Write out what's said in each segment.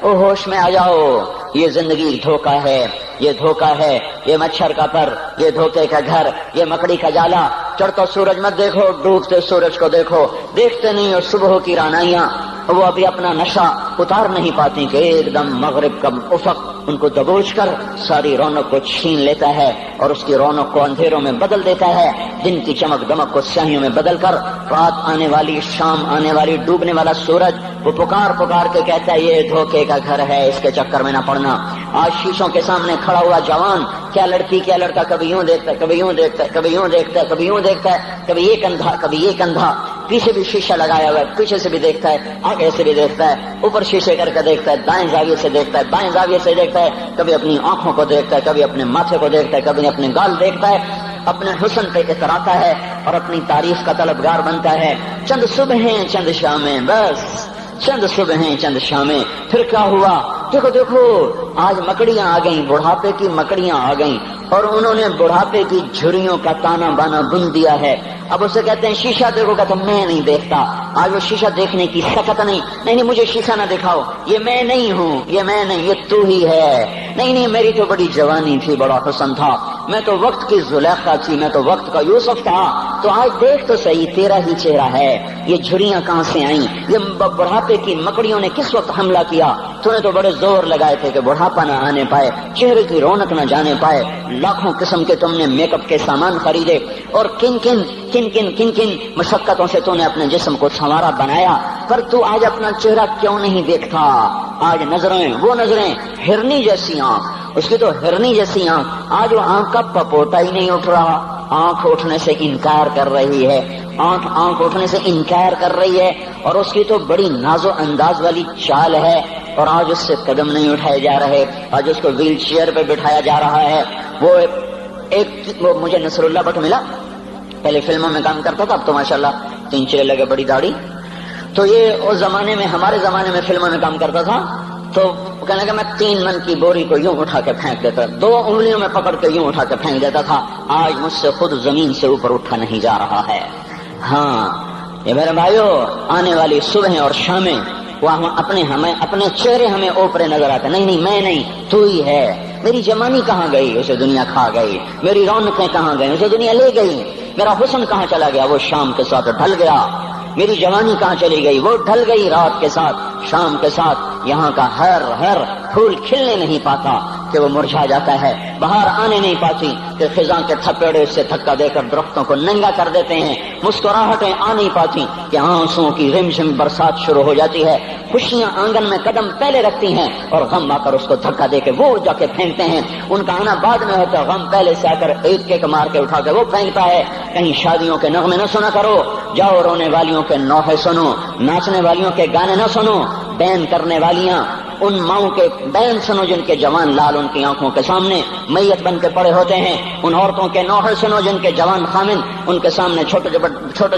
او ہوش میں آ جاؤ، یہ زندگی دھوکا ہے، یہ دھوکا ہے، یہ مچھر کا پر، یہ دھوکے کا گھر، یہ مکڑی کا جالا۔ چڑھتا سورج مت دیکھو، ڈوبتے سورج کو دیکھو، دیکھتے نہیں ہو صبح کی رانائیاں، وہ ابھی اپنا نشہ اتار نہیں پاتی کہ ایک دم مغرب کا افق ان کو دبوچ کر ساری رونق کو چھین لیتا ہے اور اس کی رونق کو اندھیروں میں بدل دیتا ہے، دن کی چمک دمک کو سیاہیوں میں بدل کر رات آنے والی، شام آنے والی، ڈوبنے والا سورج وہ پکار پکار کے کہتا ہے یہ دھوکے کا گھر ہے، اس کے چکر میں نہ پڑنا۔ آج شیشوں کے سامنے کھڑا ہوا جوان کیا لڑکی کیا لڑکا کبھی یوں دیکھتا ہے، کبھی یوں دیکھتا ہے، کبھی یوں دیکھتا ہے، کبھی یوں دیکھتا ہے، کبھی یہ کندھا کبھی یہ کندھا، پیچھے بھی شیشہ لگایا ہوا ہے، پیچھے سے بھی دیکھتا ہے، آگے سے بھی دیکھتا ہے، اوپر شیشے کر کے دیکھتا ہے، دائیں زاویے سے دیکھتا ہے، بائیں زاویے سے دیکھتا ہے، کبھی اپنی آنکھوں کو دیکھتا ہے، کبھی اپنے ماتھے کو دیکھتا ہے، کبھی اپنے گال دیکھتا ہے، اپنے حسن پہ اتراتا ہے اور اپنی تعریف کا طلبگار بنتا ہے۔ چند صبحیں چند شامیں، بس چند صبحیں چند شامیں، پھر کیا ہوا؟ دیکھو دیکھو آج مکڑیاں آ گئیں، بڑھاپے کی مکڑیاں آ گئیں اور انہوں نے بڑھاپے کی جھریوں کا تانا بانا بن دیا ہے۔ اب اسے کہتے ہیں شیشہ دیکھو، کہتا میں نہیں دیکھتا۔ آج وہ شیشہ دیکھنے کی سکت نہیں مجھے شیشہ نہ دکھاؤ، یہ میں نہیں ہوں، یہ میں نہیں، یہ تو ہی ہے۔ نہیں میری تو بڑی جوانی تھی، بڑا حسن تھا، میں تو وقت کی زلیخا تھی، میں تو وقت کا یوسف تھا، تو آج دیکھ تو صحیح تیرا ہی چہرہ ہے۔ یہ جھریاں کہاں سے آئیں؟ یہ بڑھاپے کی مکڑیوں نے کس وقت حملہ کیا؟ تو نے تو بڑے زور لگائے تھے کہ بڑھاپا نہ آنے پائے، چہرے کی رونق نہ جانے پائے، لاکھوں قسم کے تم نے میک اپ کے سامان خریدے اور کن کن مشقتوں سے تو نے اپنے جسم کو سنوارا بنایا، پر تو آج اپنا چہرہ کیوں نہیں دیکھتا؟ آج نظریں وہ نظریں، ہرنی جیسی آنکھ، اس کی تو ہرنی جیسی آنکھ، آج وہ آنکھ کا پپوٹا ہی نہیں اٹھ رہا، آنکھ اٹھنے سے انکار کر رہی ہے، آنکھ اٹھنے سے انکار کر رہی ہے، اور اس کی تو بڑی ناز و انداز والی چال ہے، اور آج اس سے قدم نہیں اٹھائے جا رہے، آج اس کو ویل چیئر پہ بٹھایا جا رہا ہے۔ وہ مجھے نصر اللہ بٹ ملا، پہلے فلموں میں کام کرتا تھا، اب تو ماشاءاللہ 3 چلے لگے، بڑی داڑھی، تو یہ اس زمانے میں، ہمارے زمانے میں فلموں میں کام کرتا تھا، تو کہنے لگا میں 3 من کی بوری کو یوں اٹھا کے پھینک دیتا، 2 انگلیوں میں پکڑ کے یوں اٹھا کے پھینک دیتا تھا، آج مجھ سے خود زمین سے اوپر اٹھا نہیں جا رہا ہے۔ ہاں یہ میرے بھائیو، آنے والی صبح اور شامیں وہ اپنے چہرے ہمیں اوپرے نظر آتے، نہیں میں نہیں، تو ہی ہے۔ میری جوانی کہاں گئی؟ اسے دنیا کھا گئی۔ میری رونقیں کہاں گئی؟ اسے دنیا لے گئی۔ میرا حسن کہاں چلا گیا؟ وہ شام کے ساتھ ڈھل گیا۔ میری جوانی کہاں چلی گئی؟ وہ ڈھل گئی رات کے ساتھ، شام کے ساتھ۔ یہاں کا ہر پھول کھلنے نہیں پاتا کہ وہ مرجھا جاتا ہے، بہار آنے نہیں پاتی کہ خزاں کے تھپیڑے سے دھکا دے کر درختوں کو ننگا کر دیتے ہیں، مسکراہٹیں آ نہیں پاتی کہ آنسوؤں کی رمجم برسات شروع ہو جاتی ہے، خوشیاں آنگن میں قدم پہلے رکھتی ہیں اور غم آ کر اس کو دھکا دے کے وہ جا کے پھینکتے ہیں۔ ان کا آنا بعد میں ہوتا ہے، غم پہلے سے آ کر ایک مار کے اٹھا کے وہ پھینکتا ہے۔ کہیں شادیوں کے نغمے نہ سنا کرو، جاؤ رونے والیوں کے نوحے سنو، ناچنے والیوں کے گانے نہ سنو، بین کرنے والیاں ان ماؤں کے بین سنو جن کے جوان لال ان کی آنکھوں کے سامنے میت بن کے پڑے ہوتے ہیں، ان عورتوں کے نوحے سنو جن کے جوان خامن ان کے سامنے چھوٹے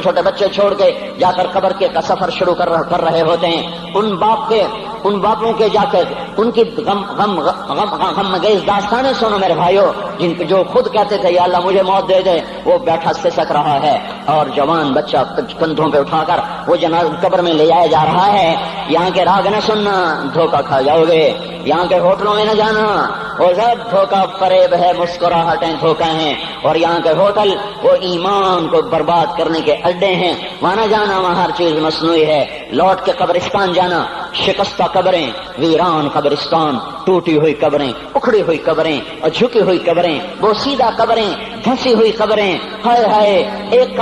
چھوٹے بچے چھوڑ کے جا کر قبر کے کا سفر شروع کر رہے ہوتے ہیں، ان باپوں کے جا کر ان کی غم گیز داستانیں سنو میرے بھائیو، جن کے جو خود کہتے تھے یا اللہ مجھے موت دے دے، وہ بیٹھا سسک رہا ہے اور جوان بچہ کندھوں پہ اٹھا کر وہ جنازہ قبر میں لے جایا جا رہا ہے۔ یہاں کے راگ نہ سننا، دھوکہ کھا جاؤ گے۔ یہاں کے ہوٹلوں میں نہ جانا، وہ سب دھوکہ فریب ہے، مسکراہٹیں دھوکہ ہیں، اور یہاں کے ہوٹل وہ ایمان کو برباد کرنے کے اڈے ہیں، وہاں نہ جانا، وہاں ہر چیز مصنوعی ہے۔ لوٹ کے قبرستان جانا، شکستہ قبریں، ویران قبرستان، ٹوٹی ہوئی قبریں، اکھڑی ہوئی قبریں اور جھکی ہوئی قبریں، بوسیدہ قبریں، دھنسی ہوئی قبریں، ہائے ہائے، ایک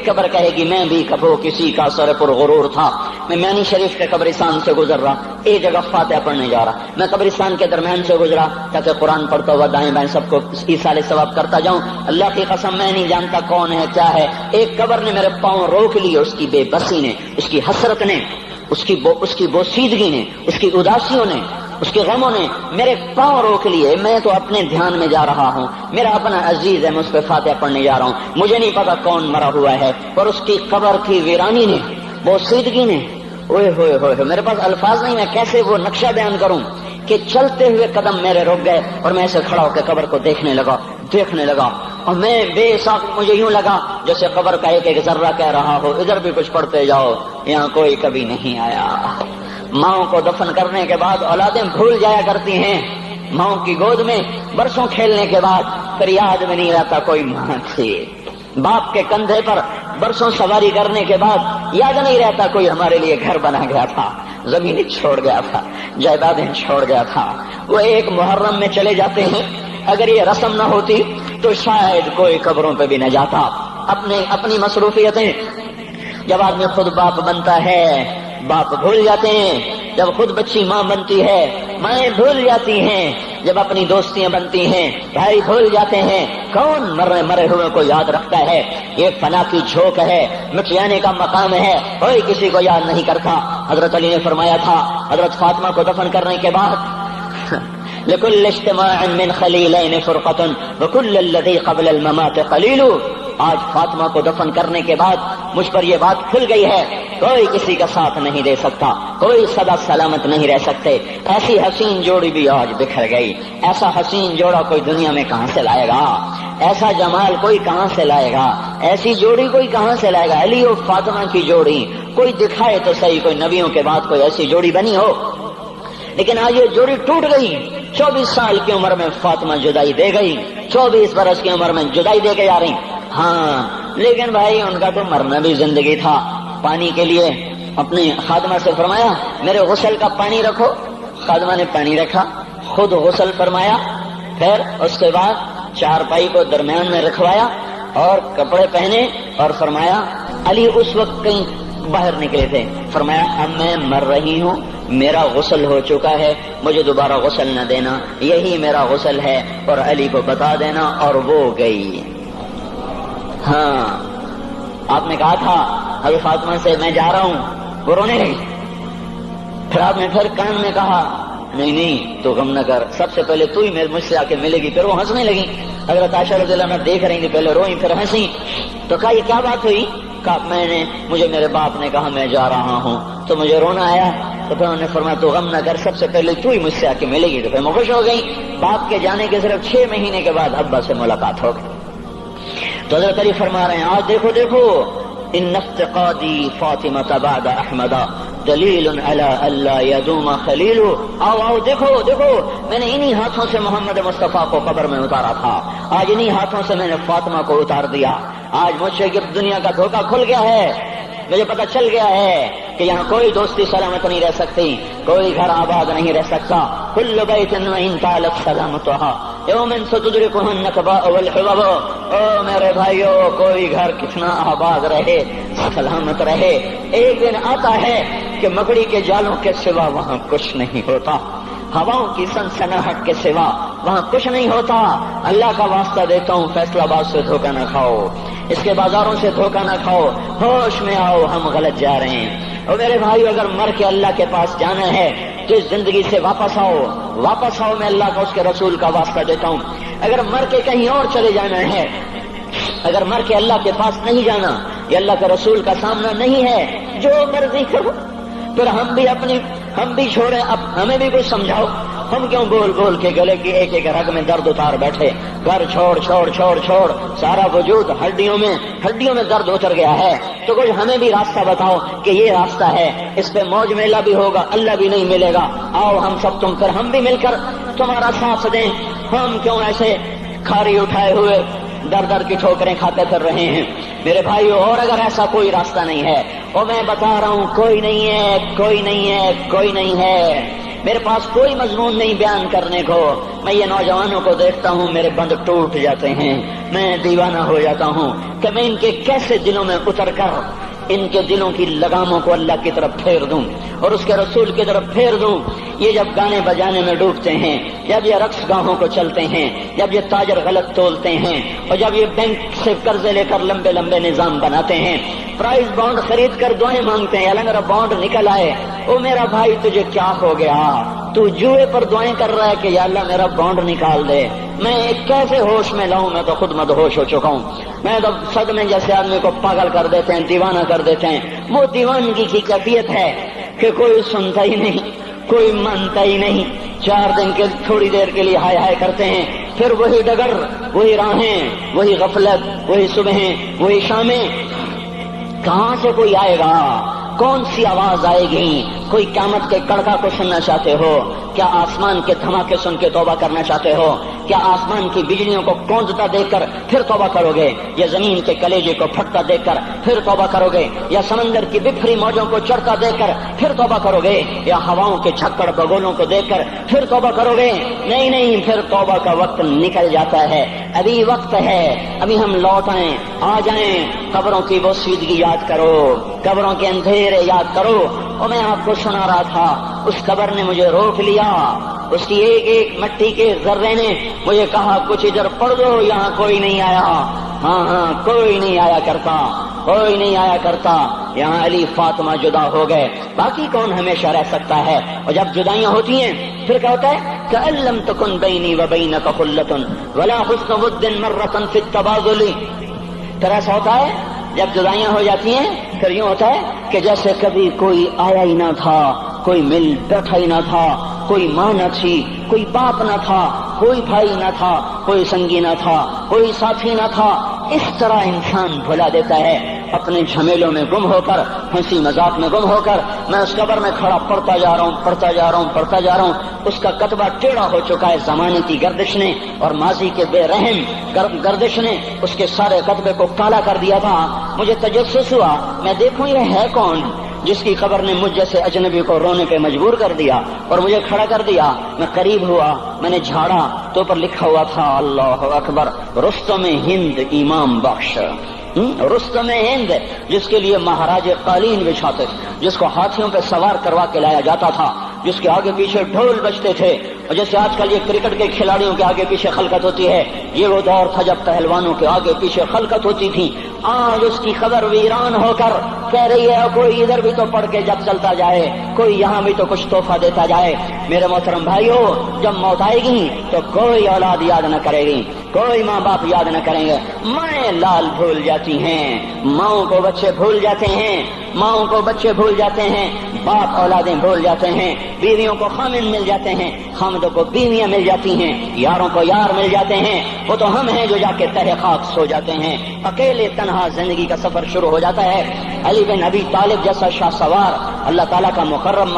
قبر کہے گی میں بھی کبھی کسی کا سر پر غرور تھا۔ میں میانی شریف کے قبرستان سے گزر رہا، ایک جگہ فاتحہ پڑھنے جا رہا، میں قبرستان کے درمیان سے گزرا تاکہ قرآن پڑھتا ہوا دائیں بائیں سب کو ایصال ثواب کرتا جاؤں۔ اللہ کی قسم میں نہیں جانتا کون ہے کیا ہے، ایک قبر نے میرے پاؤں روک لیے، اس کی بے بسی نے، اس کی حسرت نے، اس کی بوسیدگی نے، اس کی اداسیوں نے، اس کے غموں نے میرے پاؤں روک لیے۔ میں تو اپنے دھیان میں جا رہا ہوں، میرا اپنا عزیز ہے، میں اس پہ فاتحہ پڑھنے جا رہا ہوں، مجھے نہیں پتا کون مرا ہوا ہے، اور اس کی قبر کی ویرانی نے، بوسیدگی نے، اوئے ہوئے ہوئے، میرے پاس الفاظ نہیں، میں کیسے وہ نقشہ بیان کروں کہ چلتے ہوئے قدم میرے رک گئے اور میں ایسے کھڑا ہو کے قبر کو دیکھنے لگا، اور میں بے ساکھ مجھے یوں لگا جیسے قبر کا ایک ذرہ کہہ رہا ہو ادھر بھی کچھ پڑھتے جاؤ، یہاں کوئی کبھی نہیں آیا، ماؤں کو دفن کرنے کے بعد اولادیں بھول جایا کرتی ہیں، ماؤں کی گود میں برسوں کھیلنے کے بعد پھر یاد میں نہیں رہتا کوئی ماں تھی، باپ کے کندھے پر برسوں سواری کرنے کے بعد یاد نہیں رہتا کوئی ہمارے لیے گھر بنا گیا تھا، زمینیں چھوڑ گیا تھا، جائیدادیں چھوڑ گیا تھا، وہ ایک محرم میں چلے جاتے ہیں۔ اگر یہ رسم نہ ہوتی تو شاید کوئی قبروں پہ بھی نہ جاتا۔ اپنی مصروفیتیں، جب آدمی خود باپ بنتا ہے باپ بھول جاتے ہیں، جب خود بچی ماں بنتی ہے مائیں بھول جاتی ہیں، جب اپنی دوستیاں بنتی ہیں بھائی بھول جاتے ہیں، کون مرے ہوئے کو یاد رکھتا ہے؟ یہ فنا کی جھوک ہے، مٹ جانے کا مقام ہے، کوئی کسی کو یاد نہیں کرتا۔ حضرت علی نے فرمایا تھا حضرت فاطمہ کو دفن کرنے کے بعد لكل اجتماع من خلیلین فرقۃ وكل الذی قبل الممات قلیل۔ آج فاطمہ کو دفن کرنے کے بعد مجھ پر یہ بات کھل گئی ہے، کوئی کسی کا ساتھ نہیں دے سکتا، کوئی سدا سلامت نہیں رہ سکتے۔ ایسی حسین جوڑی بھی آج بکھر گئی، ایسا حسین جوڑا کوئی دنیا میں کہاں سے لائے گا؟ ایسا جمال کوئی کہاں سے لائے گا؟ ایسی جوڑی کوئی کہاں سے لائے گا؟ علی اور فاطمہ کی جوڑی کوئی دکھائے تو صحیح، کوئی نبیوں کے بعد کوئی ایسی جوڑی بنی ہو، لیکن آج یہ جوڑی ٹوٹ گئی۔ 24 سال کی عمر میں فاطمہ جدائی دے گئی، 24 برس کی عمر میں جدائی دے کے جا رہی۔ ہاں لیکن بھائی ان کا تو مرنا بھی زندگی تھا۔ پانی کے لیے اپنی خادمہ سے فرمایا میرے غسل کا پانی رکھو، خادمہ نے پانی رکھا، خود غسل فرمایا، پھر اس کے بعد چارپائی کو درمیان میں رکھوایا اور کپڑے پہنے اور فرمایا علی اس وقت کہیں باہر نکلے تھے، فرمایا اب میں مر رہی ہوں، میرا غسل ہو چکا ہے، مجھے دوبارہ غسل نہ دینا، یہی میرا غسل ہے اور علی کو بتا دینا، اور وہ گئی۔ ہاں آپ نے کہا تھا حضرت فاطمہ سے میں جا رہا ہوں، وہ رونے لگی، پھر آپ نے پھر کان میں کہا نہیں تو غم نہ کر، سب سے پہلے تو ہی مجھ سے آ کے ملے گی۔ پھر وہ ہنسنے لگی، حضرت عائشہ رضی اللہ عنہا دیکھ رہی تھی، پہلے روئی پھر ہنسی، تو کہا یہ کیا بات ہوئی؟ کہا مجھے میرے باپ نے کہا میں جا رہا ہوں تو مجھے رونا آیا، تو پھر انہوں نے فرمایا تو غم نہ کر، سب سے پہلے تو ہی مجھ سے آ کے ملے گی۔ تو پھر میں خوش ہو گئی۔ باپ کے جانے کے صرف 6 مہینے کے بعد ابا سے ملاقات ہو گئی۔ تو حضرت علی فرما رہے ہیں آج دیکھو ان افتقادی فاطمہ بعد احمد دلیل علی اللہ یدوم خلیل۔ آؤ دیکھو میں نے انہی ہاتھوں سے محمد مصطفیٰ کو قبر میں اتارا تھا، آج انہی ہاتھوں سے میں نے فاطمہ کو اتار دیا۔ آج مجھ سے دنیا کا دھوکہ کھل گیا ہے، مجھے پتہ چل گیا ہے کہ یہاں کوئی دوستی سلامت نہیں رہ سکتی، کوئی گھر آباد نہیں رہ سکتا۔ کل بیت وإن طالت سلامتها یوم ستدرکہ النکباء والحباب۔ او میرے بھائیو، کوئی گھر کتنا آباد رہے، سلامت رہے، ایک دن آتا ہے کہ مکڑی کے جالوں کے سوا وہاں کچھ نہیں ہوتا، ہواؤں کی سنسناہٹ کے سوا وہاں کچھ نہیں ہوتا۔ اللہ کا واسطہ دیتا ہوں فیصلہ آباد سے دھوکہ نہ کھاؤ، اس کے بازاروں سے دھوکہ نہ کھاؤ، ہوش میں آؤ، ہم غلط جا رہے ہیں۔ اور میرے بھائیو، اگر مر کے اللہ کے پاس جانا ہے تو اس زندگی سے واپس آؤ، میں اللہ کا اس کے رسول کا واسطہ دیتا ہوں۔ اگر مر کے کہیں اور چلے جانا ہے، اگر مر کے اللہ کے پاس نہیں جانا یا اللہ کے رسول کا سامنا نہیں ہے، جو مرضی کرو، پھر ہم بھی چھوڑیں، اب ہمیں بھی کچھ سمجھاؤ۔ ہم کیوں بول کے گلے کی ایک رگ میں درد اتار بیٹھے؟ گھر چھوڑ سارا وجود ہڈیوں میں درد اتر گیا ہے، تو کچھ ہمیں بھی راستہ بتاؤ کہ یہ راستہ ہے، اس پہ موج میلہ بھی ہوگا، اللہ بھی نہیں ملے گا۔ آؤ ہم سب پھر ہم بھی مل کر تمہارا ساتھ دیں۔ ہم کیوں ایسے کھاری اٹھائے ہوئے در کی ٹھوکریں کھاتے پھر رہے ہیں؟ میرے بھائیو، اور اگر ایسا کوئی راستہ نہیں ہے، اور میں بتا رہا ہوں کوئی نہیں ہے، میرے پاس کوئی مضمون نہیں بیان کرنے کو، میں یہ نوجوانوں کو دیکھتا ہوں میرے بند ٹوٹ جاتے ہیں، میں دیوانہ ہو جاتا ہوں کہ میں ان کے کیسے دلوں میں اتر کر ان کے دلوں کی لگاموں کو اللہ کی طرف پھیر دوں اور اس کے رسول کی طرف پھیر دوں۔ یہ جب گانے بجانے میں ڈوبتے ہیں، جب یہ رقص گاہوں کو چلتے ہیں، جب یہ تاجر غلط تولتے ہیں، اور جب یہ بینک سے قرضے لے کر لمبے نظام بناتے ہیں، پرائز بانڈ خرید کر دعائیں مانگتے ہیں اللہ میرا بانڈ نکل آئے۔ او میرا بھائی، تجھے کیا ہو گیا؟ تو جوئے پر دعائیں کر رہا ہے کہ یا اللہ میرا بانڈ نکال دے۔ میں کیسے ہوش میں لاؤں؟ میں تو خود مدہوش ہو چکا ہوں۔ میں تو صدمے جیسے آدمی کو پاگل کر دیتے ہیں، دیوانہ کر دیتے ہیں۔ وہ دیوانگی کی کیفیت ہے کہ کوئی سنتا ہی نہیں، کوئی مانتا ہی نہیں، 4 دن کے تھوڑی دیر کے لیے ہائے کرتے ہیں، پھر وہی ڈگر، وہی راہیں، وہی غفلت، وہی صبحیں، وہی شامیں۔ کہاں سے کوئی آئے گا؟ کون سی آواز آئے گی؟ کوئی قیامت کے کڑکا کو سننا چاہتے ہو؟ کیا آسمان کے دھماکے سن کے توبہ کرنا چاہتے ہو؟ کیا آسمان کی بجلیوں کو گونجتا دیکھ کر پھر توبہ کرو گے، یا زمین کے کلیجے کو پھٹتا دیکھ کر پھر توبہ کرو گے، یا سمندر کی بکھری موجوں کو چڑھتا دیکھ کر پھر توبہ کرو گے، یا ہواؤں کے جھکڑ بگولوں کو دیکھ کر پھر توبہ کرو گے؟ نہیں نہیں، پھر توبہ کا وقت نکل جاتا ہے، ابھی وقت ہے، ابھی ہم لوٹ آئیں، آ جائیں۔ قبروں کی وہ سیدگی یاد کرو، قبروں کے اندھیرے یاد کرو۔ اور میں آپ کو سنا رہا تھا، اس قبر نے مجھے روک لیا، اس کی ایک ایک مٹی کے ذرے نے مجھے کہا کچھ ادھر پڑھ دو، یہاں کوئی نہیں آیا۔ ہاں کوئی نہیں آیا کرتا، کوئی نہیں آیا کرتا۔ یہاں علی فاطمہ جدا ہو گئے، باقی کون ہمیشہ رہ سکتا ہے؟ اور جب جدائیاں ہوتی ہیں پھر کیا ہوتا ہے؟ كأن لم تكن بيني وبينك خلة ولا حسن ود مرة في التبادل۔ پھر ایسا ہوتا ہے جب جدائیاں ہو جاتی ہیں پھر یوں ہوتا ہے کہ جیسے کبھی کوئی آیا ہی نہ تھا، کوئی مل بیٹھا ہی نہ تھا، کوئی ماں نہ تھی، کوئی باپ نہ تھا، کوئی بھائی نہ تھا، کوئی سنگی نہ تھا، کوئی ساتھی نہ تھا۔ اس طرح انسان بھلا دیتا ہے اپنے جھمیلوں میں گم ہو کر، ہنسی مذاق میں گم ہو کر۔ میں اس قبر میں کھڑا پڑھتا جا رہا ہوں، پڑھتا جا رہا ہوں، پڑھتا جا رہا ہوں۔ اس کا کتبہ ٹیڑھا ہو چکا ہے زمانے کی گردش نے اور ماضی کے بے رحم گردش نے اس کے سارے کتبے کو کالا کر دیا تھا۔ مجھے تجسس ہوا، میں دیکھوں یہ ہے کون جس کی خبر نے مجھ جیسے اجنبی کو رونے پہ مجبور کر دیا اور مجھے کھڑا کر دیا۔ میں قریب ہوا، میں نے جھاڑا تو پر لکھا ہوا تھا اللہ اکبر، رستم ہند امام بخش۔ رستم ہند، جس کے لیے مہاراج قالین بچھاتے، جس کو ہاتھیوں پہ سوار کروا کے لایا جاتا تھا، جس کے آگے پیچھے ڈھول بجتے تھے، اور جیسے آج کل یہ کرکٹ کے کھلاڑیوں کے آگے پیچھے خلقت ہوتی ہے، یہ وہ دور تھا جب پہلوانوں کے آگے پیچھے خلقت ہوتی تھی۔ آج اس کی خبر ویران ہو کر کہہ رہی ہے کوئی ادھر بھی تو پڑھ کے جب چلتا جائے، کوئی یہاں بھی تو کچھ تحفہ دیتا جائے۔ میرے محترم بھائیو، جب موت آئے گی تو کوئی اولاد یاد نہ کرے گی، کوئی ماں باپ یاد نہ کریں گے، مائیں لال بھول جاتی ہیں، ماؤں کو بچے بھول جاتے ہیں، ماؤں کو بچے بھول جاتے ہیں، باپ اولادیں بھول جاتے ہیں، بیویوں کو خامن مل جاتے ہیں، خامدوں کو بیویاں مل جاتی ہیں، یاروں کو یار مل جاتے ہیں۔ وہ تو ہم ہیں جو جا کے تہہ خاک سو جاتے ہیں، اکیلے تنہا زندگی کا سفر شروع ہو جاتا ہے۔ علی بن ابی طالب جیسا شاہ سوار، اللہ تعالیٰ کا مکرم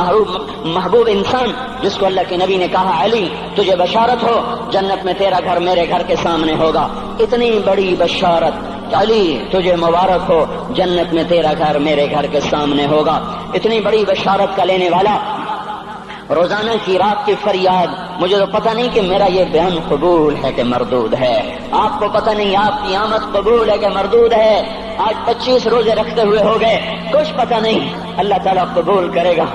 محبوب انسان، جس کو اللہ کے نبی نے کہا علی تجھے بشارت ہو، جنت میں تیرا گھر میرے گھر کے سامنے ہوگا، اتنی بڑی بشارت، علی تجھے مبارک ہو، جنت میں تیرا گھر میرے گھر کے سامنے ہوگا۔ اتنی بڑی بشارت کا لینے والا، روزانہ کی رات کی فریاد، مجھے تو پتہ نہیں کہ میرا یہ بیان قبول ہے کہ مردود ہے، آپ کو پتہ نہیں آپ کی آمد قبول ہے کہ مردود ہے۔ آج 25 روزے رکھتے ہوئے ہو گئے، کچھ پتہ نہیں اللہ تعالیٰ قبول کرے گا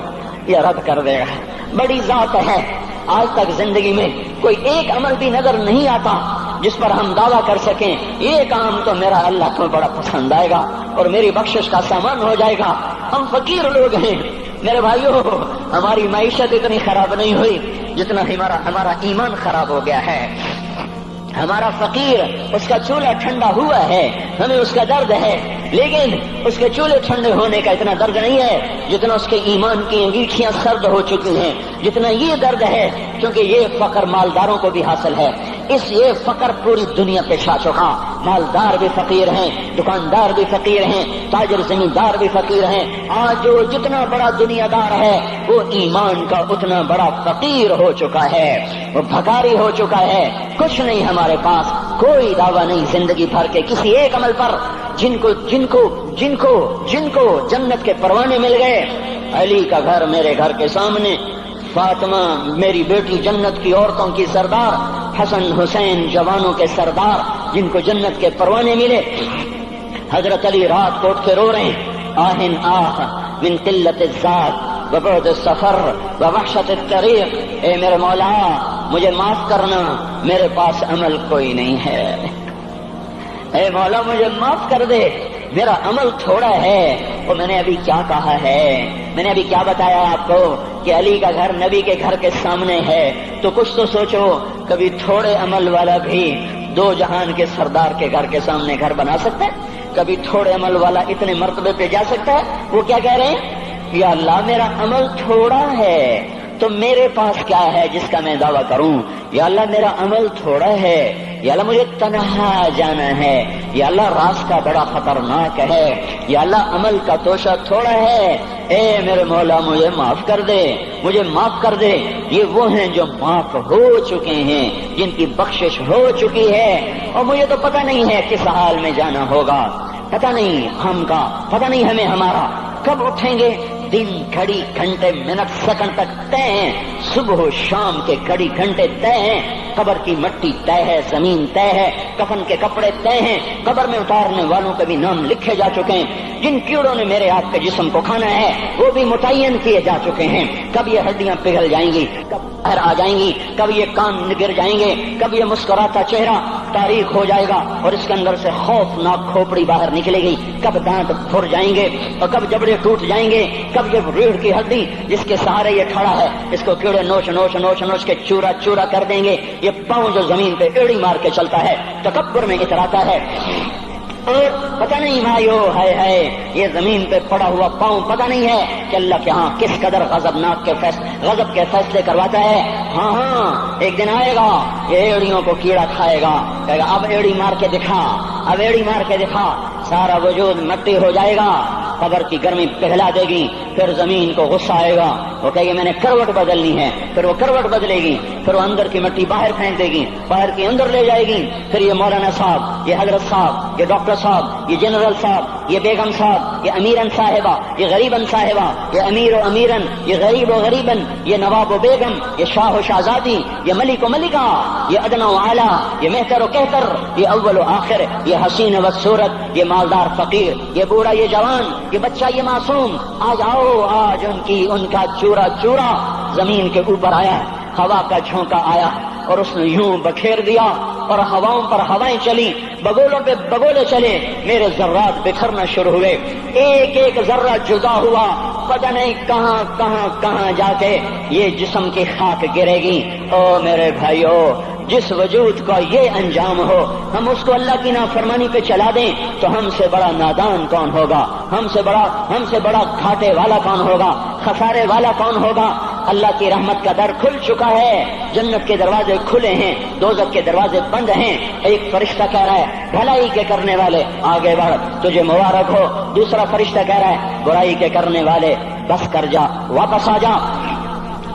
یا رد کر دے گا، بڑی ذات ہے۔ آج تک زندگی میں کوئی ایک عمل بھی نظر نہیں آتا جس پر ہم دعویٰ کر سکیں یہ کام تو میرا اللہ کو بڑا پسند آئے گا اور میری بخشش کا سامان ہو جائے گا۔ ہم فقیر لوگ ہیں میرے بھائیو، ہماری معیشت اتنی خراب نہیں ہوئی جتنا ہمارا ایمان خراب ہو گیا ہے۔ ہمارا فقیر، اس کا چولہا ٹھنڈا ہوا ہے، ہمیں اس کا درد ہے، لیکن اس کے چولہے ٹھنڈے ہونے کا اتنا درد نہیں ہے جتنا اس کے ایمان کی انگیٹھیاں سرد ہو چکی ہیں، جتنا یہ درد ہے، کیونکہ یہ فقر مالداروں کو بھی حاصل ہے۔ یہ فقر پوری دنیا پہ چھا چکا، مالدار بھی فقیر ہیں، دکاندار بھی فقیر ہیں، تاجر زمیندار بھی فقیر ہیں۔ آج جو جتنا بڑا دنیا دار ہے وہ ایمان کا اتنا بڑا فقیر ہو چکا ہے، وہ بھکاری ہو چکا ہے۔ کچھ نہیں ہمارے پاس، کوئی دعویٰ نہیں زندگی بھر کے کسی ایک عمل پر، جن کو جنت کے پروانے مل گئے۔ علی کا گھر میرے گھر کے سامنے، فاطمہ میری بیٹی جنت کی عورتوں کی سردار، حسن حسین جوانوں کے سردار جن کو جنت کے پروانے ملے۔ حضرت علی رات کو اٹھ کے رو رہے ہیں، آہن آہ من قلت الذات وبعد السفر ووحشت الطریق، اے میرے مولا مجھے معاف کرنا، میرے پاس عمل کوئی نہیں ہے، اے مولا مجھے معاف کر دے، میرا عمل تھوڑا ہے۔ اور میں نے ابھی کیا کہا ہے، میں نے ابھی کیا بتایا آپ کو کہ علی کا گھر نبی کے گھر کے سامنے ہے، تو کچھ تو سوچو، کبھی تھوڑے عمل والا بھی دو جہان کے سردار کے گھر کے سامنے گھر بنا سکتا ہے؟ کبھی تھوڑے عمل والا اتنے مرتبے پہ جا سکتا ہے؟ وہ کیا کہہ رہے ہیں، یا اللہ میرا عمل تھوڑا ہے تو میرے پاس کیا ہے جس کا میں دعویٰ کروں؟ یا اللہ میرا عمل تھوڑا ہے، یا اللہ مجھے تنہا جانا ہے، یا اللہ راستہ بڑا خطرناک ہے، یا اللہ عمل کا توشہ تھوڑا ہے، اے میرے مولا مجھے معاف کر دے، مجھے معاف کر دے۔ یہ وہ ہیں جو معاف ہو چکے ہیں، جن کی بخشش ہو چکی ہے، اور مجھے تو پتہ نہیں ہے کس حال میں جانا ہوگا، پتہ نہیں ہم کا، پتہ نہیں ہمیں ہمارا کب اٹھیں گے۔ دن گھڑی گھنٹے منٹ سیکنڈ تک طے ہیں، صبح و شام کے گھڑی گھنٹے طے ہیں، قبر کی مٹی طے ہے، زمین طے ہے، کفن کے کپڑے طے ہیں، قبر میں اتارنے والوں کے بھی نام لکھے جا چکے ہیں، جن کیڑوں نے میرے آپ کے جسم کو کھانا ہے وہ بھی متعین کیے جا چکے ہیں۔ کب یہ ہڈیاں پگھل جائیں گی، کب باہر آ جائیں گی، کب یہ کان گر جائیں گے، کب یہ مسکراتا چہرہ تاریخ ہو جائے گا اور اس کے اندر سے خوفناک کھوپڑی باہر نکلے گی، کب دانت پھر جائیں گے اور کب جبڑے ٹوٹ جائیں گے، کب یہ ریڑھ کی ہڈی جس کے سہارے یہ کھڑا ہے اس کو کیڑے نوچ نوچ نوچ نوچ کے چورا چورا کر دیں گے، یہ پاؤں جو زمین پہ ایڑی مار کے چلتا ہے تکبر میں اتراتا ہے، اور پتہ نہیں بھائیو ہے یہ زمین پہ پڑا ہوا پاؤں پتہ نہیں ہے کہ اللہ کے ہاں کس قدر غضب کے فیصلے کرواتا ہے۔ ہاں ایک دن آئے گا یہ ایڑیوں کو کیڑا کھائے گا، کہے گا اب ایڑی مار کے دکھا، اب ایڑی مار کے دکھا، سارا وجود مٹی ہو جائے گا، قبر کی گرمی پگھلا دے گی، پھر زمین کو غصہ آئے گا، وہ کہے گی میں نے کروٹ بدلنی ہے، پھر وہ کروٹ بدلے گی، پھر وہ اندر کی مٹی باہر پھینک دے گی، باہر کی اندر لے جائے گی، پھر یہ مولانا صاحب، یہ حضرت صاحب، یہ ڈاکٹر صاحب، یہ جنرل صاحب، یہ بیگم صاحب، یہ امیرن صاحبہ، یہ غریبن صاحبہ، یہ امیر و امیرن، یہ غریب و غریبن، یہ نواب و بیگم، یہ شاہ و شہزادی، یہ ملک و ملکہ، یہ ادنا و اعلیٰ، یہ مہتر و کہتر، یہ اول و آخر، یہ حسین و صورت، یہ مالدار فقیر، یہ بوڑھا یہ جوان، یہ بچہ یہ معصوم، آج آؤ، آج ان کا چورا چورا زمین کے اوپر آیا، ہوا کا جھونکا آیا اور اس نے یوں بکھیر دیا اور ہواؤں پر ہوائیں چلی، بگولوں پہ بگولے چلے، میرے ذرات بکھرنا شروع ہوئے، ایک ایک ذرہ جدا ہوا، پتہ نہیں کہاں کہاں کہاں جا کے یہ جسم کی خاک گرے گی۔ او میرے بھائیو، جس وجود کا یہ انجام ہو، ہم اس کو اللہ کی نافرمانی پہ چلا دیں تو ہم سے بڑا نادان کون ہوگا، ہم سے بڑا گھاٹے والا کون ہوگا، خسارے والا کون ہوگا۔ اللہ کی رحمت کا در کھل چکا ہے، جنت کے دروازے کھلے ہیں، دوزخ کے دروازے بند ہیں۔ ایک فرشتہ کہہ رہا ہے بھلائی کے کرنے والے آگے بڑھ، تجھے مبارک ہو، دوسرا فرشتہ کہہ رہا ہے برائی کے کرنے والے بس کر جا، واپس آ جا۔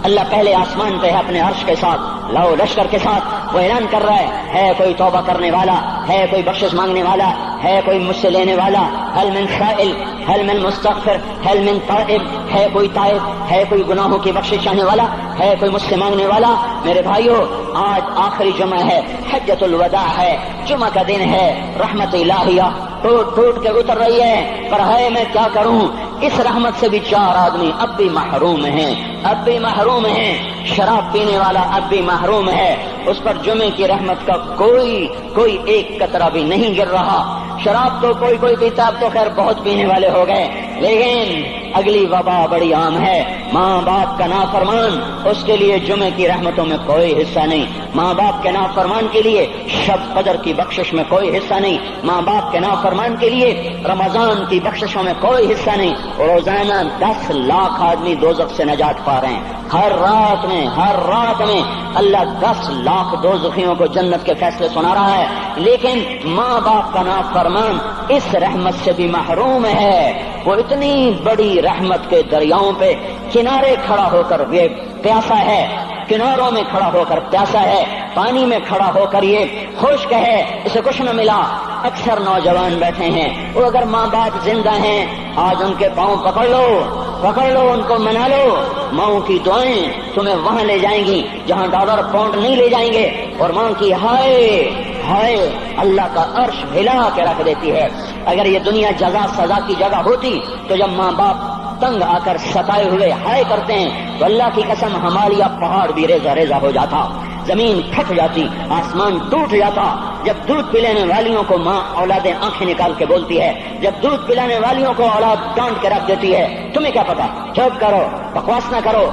اللہ پہلے آسمان پہ ہے اپنے عرش کے ساتھ، لاؤ لشکر کے ساتھ، وہ اعلان کر رہا ہے کوئی توبہ کرنے والا، ہے کوئی بخشش مانگنے والا، ہے کوئی مجھ سے لینے والا، هل من سائل، هل من مستغفر، هل من تائب، ہے کوئی تائب، ہے کوئی گناہوں کی بخشش چاہنے والا، ہے کوئی مجھ سے مانگنے والا۔ میرے بھائیو، آج آخری جمعہ ہے، حجۃ الوداع ہے، جمعہ کا دن ہے، رحمت الہیہ ٹوٹ ٹوٹ کے اتر رہی ہے، پر ہے میں کیا کروں، اس رحمت سے بھی 4 آدمی اب بھی محروم ہیں، اب بھی محروم ہیں۔ شراب پینے والا اب بھی محروم ہے، اس پر جمعے کی رحمت کا کوئی ایک قطرہ بھی نہیں گر رہا۔ شراب تو کوئی پیتا، اب تو خیر بہت پینے والے ہو گئے، لیکن اگلی وبا بڑی عام ہے، ماں باپ کا نافرمان، اس کے لیے جمعے کی رحمتوں میں کوئی حصہ نہیں، ماں باپ کے نافرمان کے لیے شب قدر کی بخشش میں کوئی حصہ نہیں، ماں باپ کے نافرمان کے لیے رمضان کی بخششوں میں کوئی حصہ نہیں۔ روزانہ 10 لاکھ آدمی دوزخ سے نجات پا رہے ہیں، ہر رات میں اللہ 10 لاکھ دوزخیوں کو جنت کے فیصلے سنا رہا ہے، لیکن ماں باپ کا نافرمان اس رحمت سے بھی محروم ہے۔ وہ اتنی بڑی رحمت کے دریاؤں پہ کنارے کھڑا ہو کر یہ پیاسا ہے، کناروں میں کھڑا ہو کر پیاسا ہے، پانی میں کھڑا ہو کر یہ خشک ہے، اسے کچھ نہ ملا۔ اکثر نوجوان بیٹھے ہیں، وہ اگر ماں باپ زندہ ہیں آج ان کے پاؤں پکڑ لو، ان کو منا لو، ماؤں کی دعائیں تمہیں وہاں لے جائیں گی جہاں ڈالر پاؤنڈ نہیں لے جائیں گے، اور ماں کی ہائے اللہ کا عرش ہلا کے رکھ دیتی ہے۔ اگر یہ دنیا جزا سزا کی جگہ ہوتی تو جب ماں باپ تنگ آ کر ستائے ہوئے ہائے کرتے ہیں تو اللہ کی قسم ہمارا پہاڑ بھی ریزہ ریزہ ہو جاتا، زمین پھٹ جاتی، آسمان ٹوٹ جاتا۔ جب دودھ پلانے والیوں کو ماں اولادیں آنکھیں نکال کے بولتی ہے، جب دودھ پلانے والیوں کو اولاد ڈانٹ کے رکھ دیتی ہے، تمہیں کیا پتا، چپ کرو، بکواس نہ کرو۔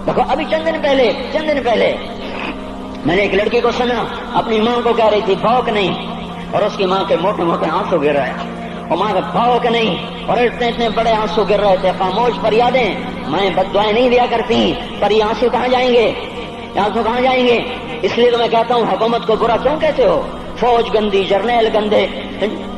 دیکھو ابھی چند دن پہلے میں نے ایک لڑکی کو سنا، اپنی ماں کو کہہ رہی تھی بھوک نہیں، اور اس کی ماں کے موٹے موٹے آنسو گر رہے ہیں، اور ماں کا بھوک نہیں، اور اتنے بڑے آنسو گر رہے تھے۔ خاموش فریادیں، میں بد دعائیں نہیں دیا کرتی، پر یہ آنسو کہاں جائیں گے؟ اس لیے تو میں کہتا ہوں حکومت کو برا کیوں کہتے ہو؟ فوج گندی، جرنیل گندے،